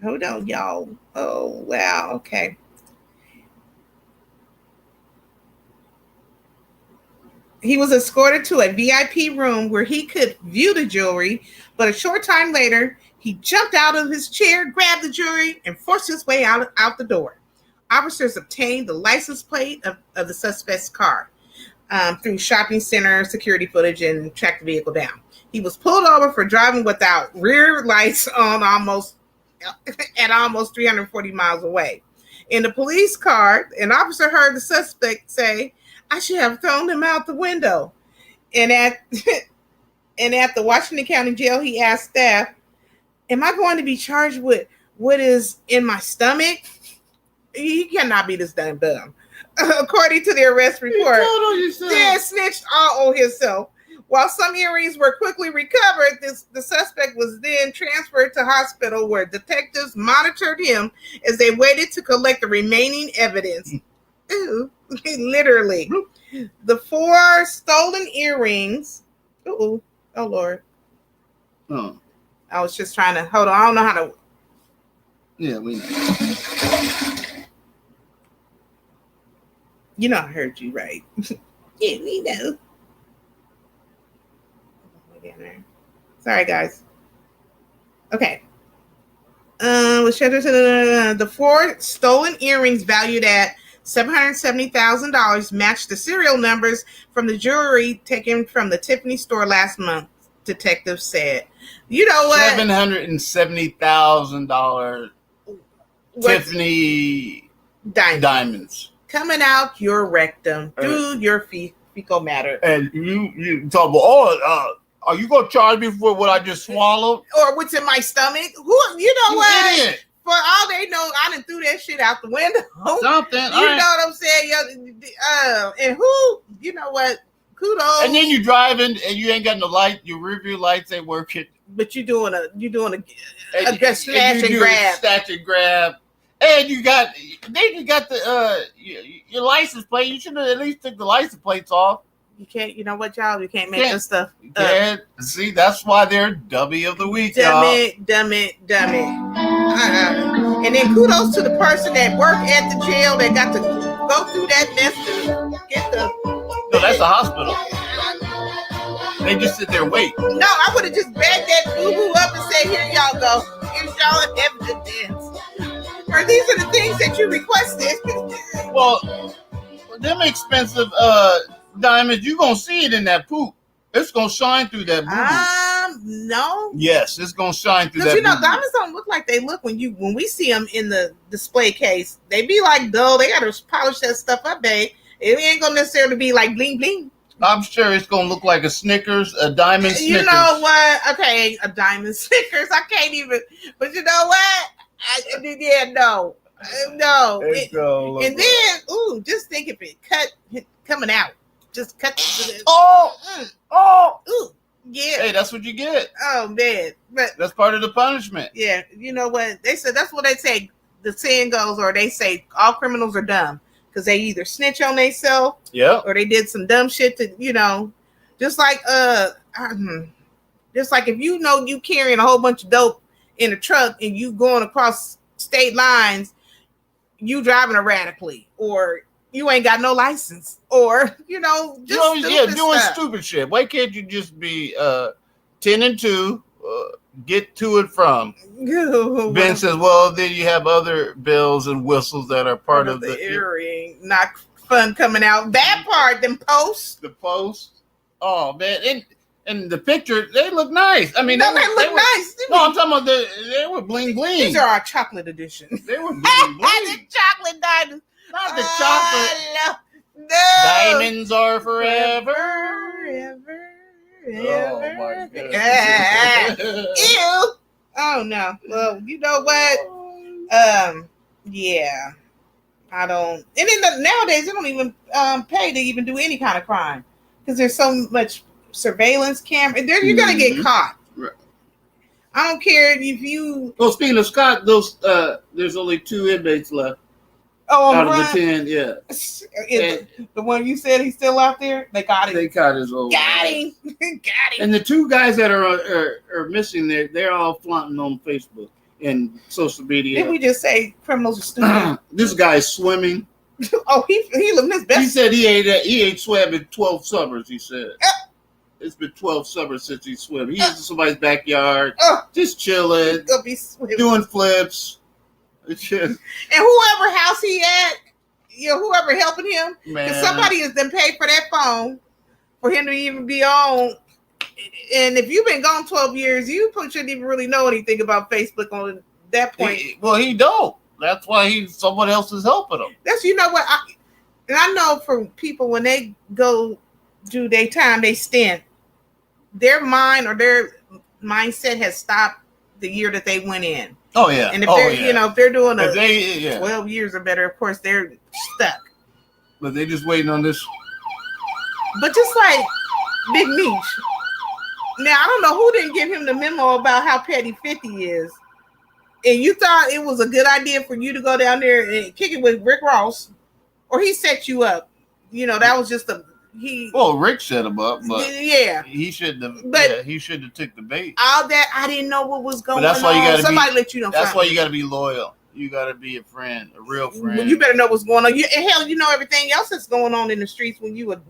Hold on, y'all. Oh, wow. Okay. He was escorted to a VIP room where he could view the jewelry, but a short time later, he jumped out of his chair, grabbed the jewelry, and forced his way out the door. Officers obtained the license plate of the suspect's car through shopping center security footage and tracked the vehicle down. He was pulled over for driving without rear lights on almost 340 miles away. In the police car, an officer heard the suspect say, "I should have thrown him out the window." And at the Washington County Jail, he asked staff, "Am I going to be charged with what is in my stomach?" He cannot be this damn dumb. according to the arrest report. You Dan snitched all on himself. While some earrings were quickly recovered, the suspect was then transferred to hospital where detectives monitored him as they waited to collect the remaining evidence. Ooh, literally. The 4 stolen earrings. Ooh, oh Lord. Oh. I was just trying to hold on. I don't know how to. Yeah, we know. You know, I heard you right. Yeah, we know. Sorry, guys. Okay. The 4 stolen earrings valued at $770,000 matched the serial numbers from the jewelry taken from the Tiffany store last month, detectives said. You know what? $770,000 Tiffany diamonds coming out your rectum through your fecal matter. And you talk about, are you gonna charge me for what I just swallowed? Or what's in my stomach? Who you know what? Idiot. For all they know, I done threw that shit out the window. Something. You know what I'm saying? And who, you know what? Kudos. And then you driving and you ain't got no light. Your rear view lights ain't working. But you're doing a snatch and grab. Snatch and grab. And you got the your license plate. You should have at least took the license plates off. You can't. You know what, y'all? You can't make this stuff. See, that's why they're dummy of the week, dumb it. And then kudos to the person that worked at the jail that got to go through that mess to get the. No, that's a hospital. They just sit there wait. No, I would have just bagged that boo-boo up and said, "Here y'all go. Here's y'all evidence." Or these are the things that you requested. Well, them expensive diamonds, you gonna see it in that poop. It's gonna shine through that boo-boo. No. Yes, it's gonna shine through that. Because boo-boo. Diamonds don't look like they look when we see them in the display case. They be like dull. They gotta polish that stuff up, babe. It ain't gonna necessarily be like bling bling. I'm sure it's gonna look like a Snickers, a diamond Snickers. You know what? Okay, a diamond Snickers. I can't even. But you know what? No. And then, just think if it coming out. Just cut. Ooh, yeah. Hey, that's what you get. Oh man, but that's part of the punishment. Yeah, you know what they said. That's what they say. The saying goes, or they say all criminals are dumb because they either snitch on themselves, or they did some dumb shit to, just like if you know you carrying a whole bunch of dope in a truck and you going across state lines, you driving erratically, or you ain't got no license, or doing stupid shit. Why can't you just be 10 and 2, get to and from? Ben says, well, then you have other bells and whistles that are part of the earring. Not fun coming out. That part, them posts. The posts. Oh man, and the picture, they look nice. I mean, they look nice. No, I'm talking about they were bling bling. These are our chocolate edition. They were bling bling. The chocolate diamonds. Not the chocolate. No. Diamonds are forever. Oh my god. Ew. Oh no. Well, you know what? Yeah. I don't. And then nowadays they don't even pay to even do any kind of crime because there's so much surveillance camera. You're gonna get caught. Right. I don't care if you. Well, speaking of Scott, there's only 2 inmates left. Oh, out of the 10, yeah. The one you said he's still out there. They got him. They caught his old. Got him. And the 2 guys that are missing there, they're all flaunting on Facebook and social media. Didn't we just say criminals are stupid? This guy's swimming. Oh, he living his best. He said he ain't swam in 12 summers. He said it's been 12 summers since he swam. He's in somebody's backyard, just chilling, doing flips. And whoever house he at, whoever helping him, because somebody has been paid for that phone for him to even be on. And if you've been gone 12 years, you shouldn't even really know anything about Facebook on that point. He don't. That's why someone else is helping him. That's what I know for people when they go do their time, they stint. Their mind or their mindset has stopped the year that they went in. Oh yeah. And if they're if they're doing 12 years or better, of course they're stuck. But they just waiting on this. But just like Big Meech. Now, I don't know who didn't give him the memo about how petty 50 is. And you thought it was a good idea for you to go down there and kick it with Rick Ross, or he set you up. You know, that was just Well, Rick set him up, but yeah, he shouldn't have. But he should have took the bait. All that I didn't know what was going on. That's why you got to Somebody let you know. That's why you got to be loyal. You got to be a friend, a real friend. Well, you better know what's going on. And hell, you know everything else that's going on in the streets when you a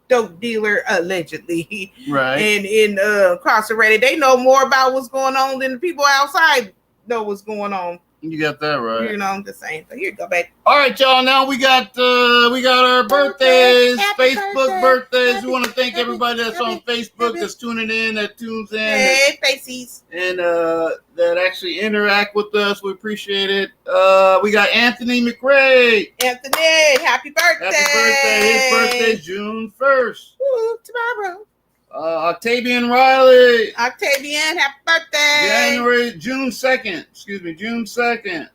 dope dealer, allegedly, right? And incarcerated, they know more about what's going on than the people outside know what's going on. You got that right. You know, I'm just saying. So here you go, back. All right, y'all. Now we got our birthdays, Facebook birthdays. We want to thank everybody that's on Facebook, that's tuning in, that tunes in, hey, faces, and that actually interact with us. We appreciate it. We got Anthony McRae. Anthony, happy birthday! Happy birthday! His birthday's June 1st. Woo, tomorrow. Octavian Riley. Octavian, happy birthday! June 2nd.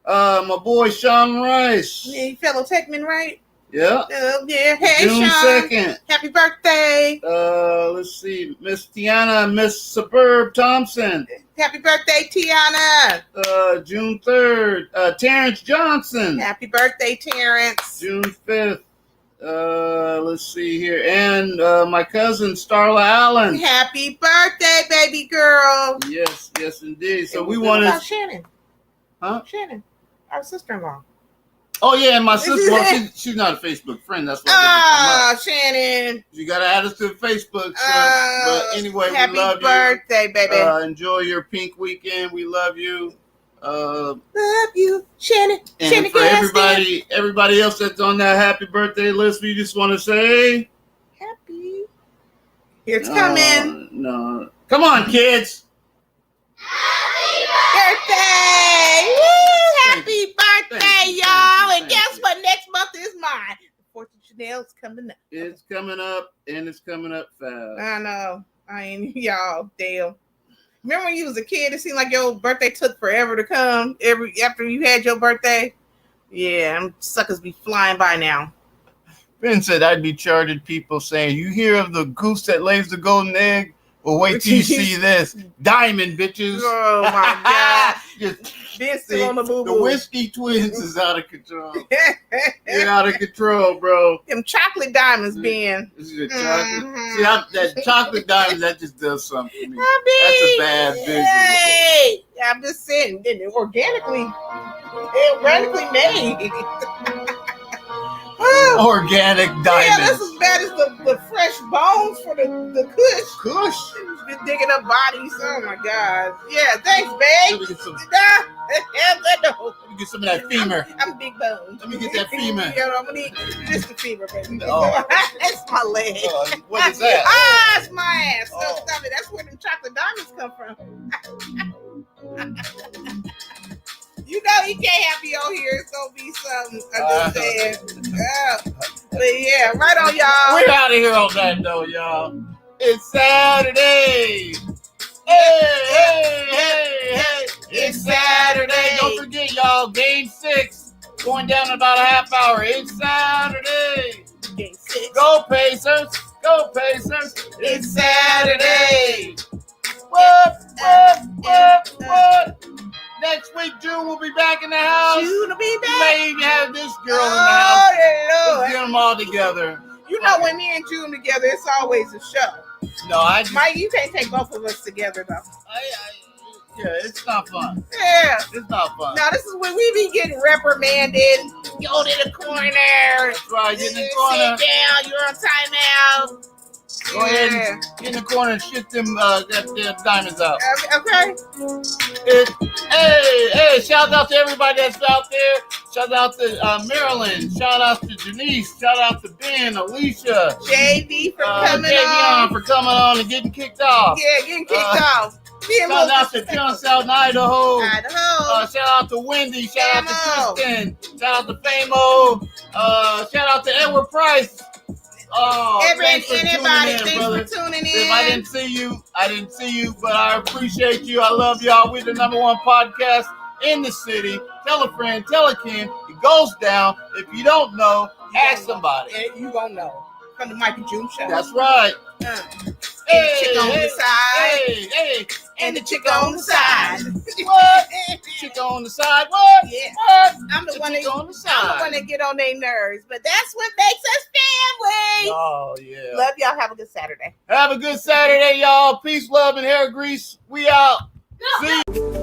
My boy Sean Rice. Yeah, fellow Techman, right? Yeah. Yeah. Hey, June Sean. 2nd. Happy birthday! Let's see, Miss Tiana, Miss Suburb Thompson. Happy birthday, Tiana! June 3rd. Terrence Johnson. Happy birthday, Terrence! June 5th. Let's see here, and my cousin Starla Allen. Happy birthday, baby girl! Yes, indeed. So we want wanted Shannon. Huh? Shannon, our sister-in-law. Oh yeah, and my sister. Well, she's not a Facebook friend. That's why. Shannon. You gotta add us to Facebook. But anyway, we love you. Happy birthday, baby. Enjoy your pink weekend. We love you. Love you, Shannon. And Shannon, for everybody else that's on that happy birthday list, we just want to say happy. It's coming. No, come on, kids. Happy birthday! Woo! Happy birthday, y'all! And guess what? Next month is mine. The 4th of Janelle's coming up. It's coming up, and it's coming up fast. I know. I ain't y'all. Damn. Remember when you was a kid? It seemed like your birthday took forever to come. After you had your birthday. Yeah, them suckers be flying by now. Ben said I'd be charging people saying, "You hear of the goose that lays the golden egg? Well, wait till you see this. Diamond, bitches." Oh, my God. This on the boo-boo. The Whiskey Twins is out of control. They're out of control, bro. Them chocolate diamonds, Ben. This is a chocolate. See, that chocolate diamond, that just does something to me. That's a bad business. Hey, I'm just saying, organically made. Organic diamonds. Yeah, that's as bad as the fresh bones for the kush. Kush? Been digging up bodies. Oh my God. Yeah, thanks, babe. Let me get some, No. let me get some of that femur. I'm big bone. Let me get that femur. Yeah, I'm gonna need just the femur, baby. Oh. That's my leg. What is that? It's my ass. So stop it. That's where them chocolate diamonds come from. You know he can't have me on here. It's gonna be something. I'm just saying. But yeah, right on, y'all. We're out of here on that note, y'all. It's Saturday. Hey. It's Saturday. Don't forget, y'all, Game 6 going down in about a half hour. It's Saturday. Game 6. Go Pacers. Go Pacers. It's Saturday. What? Next week, June will be back in the house. June will be We back. may even have this girl in the house. Lord. Let's get them all together. You know, when me and June together, it's always a show. No, I just, Mike, you can't take both of us together, though. yeah, it's not fun. Yeah. It's not fun. Now, this is when we be getting reprimanded. Go to the corner. That's right, get in the corner. Sit down. You're on timeout. Go ahead and get in the corner and shit them diamonds out. Okay. Hey, shout out to everybody that's out there. Shout out to Marilyn. Shout out to Janice. Shout out to Ben, Alicia. JV for coming Javion on. for coming on and getting kicked off. Yeah, getting kicked off. Shout out to Junx out in Idaho. Idaho. Shout out to Wendy. Shout out Famo. to Kristen. Shout out to Famo. Shout out to Edward Price. Oh, thanks for tuning in, brother. For tuning in. If I didn't see you, but I appreciate you. I love y'all. We're the #1 podcast in the city. Tell a friend, tell a kin. It goes down. If you don't know, Ask somebody. And you gonna know. From the Mike G Show. That's right. And the chick on the side. Hey. And the chick on the side. What? Chick on the side. What? Yeah. What? I'm the one on the side. I'm the one that get on their nerves, but that's what makes us family. Oh yeah. Love y'all. Have a good Saturday. Have a good Saturday, y'all. Peace, love, and hair grease. We out. See you.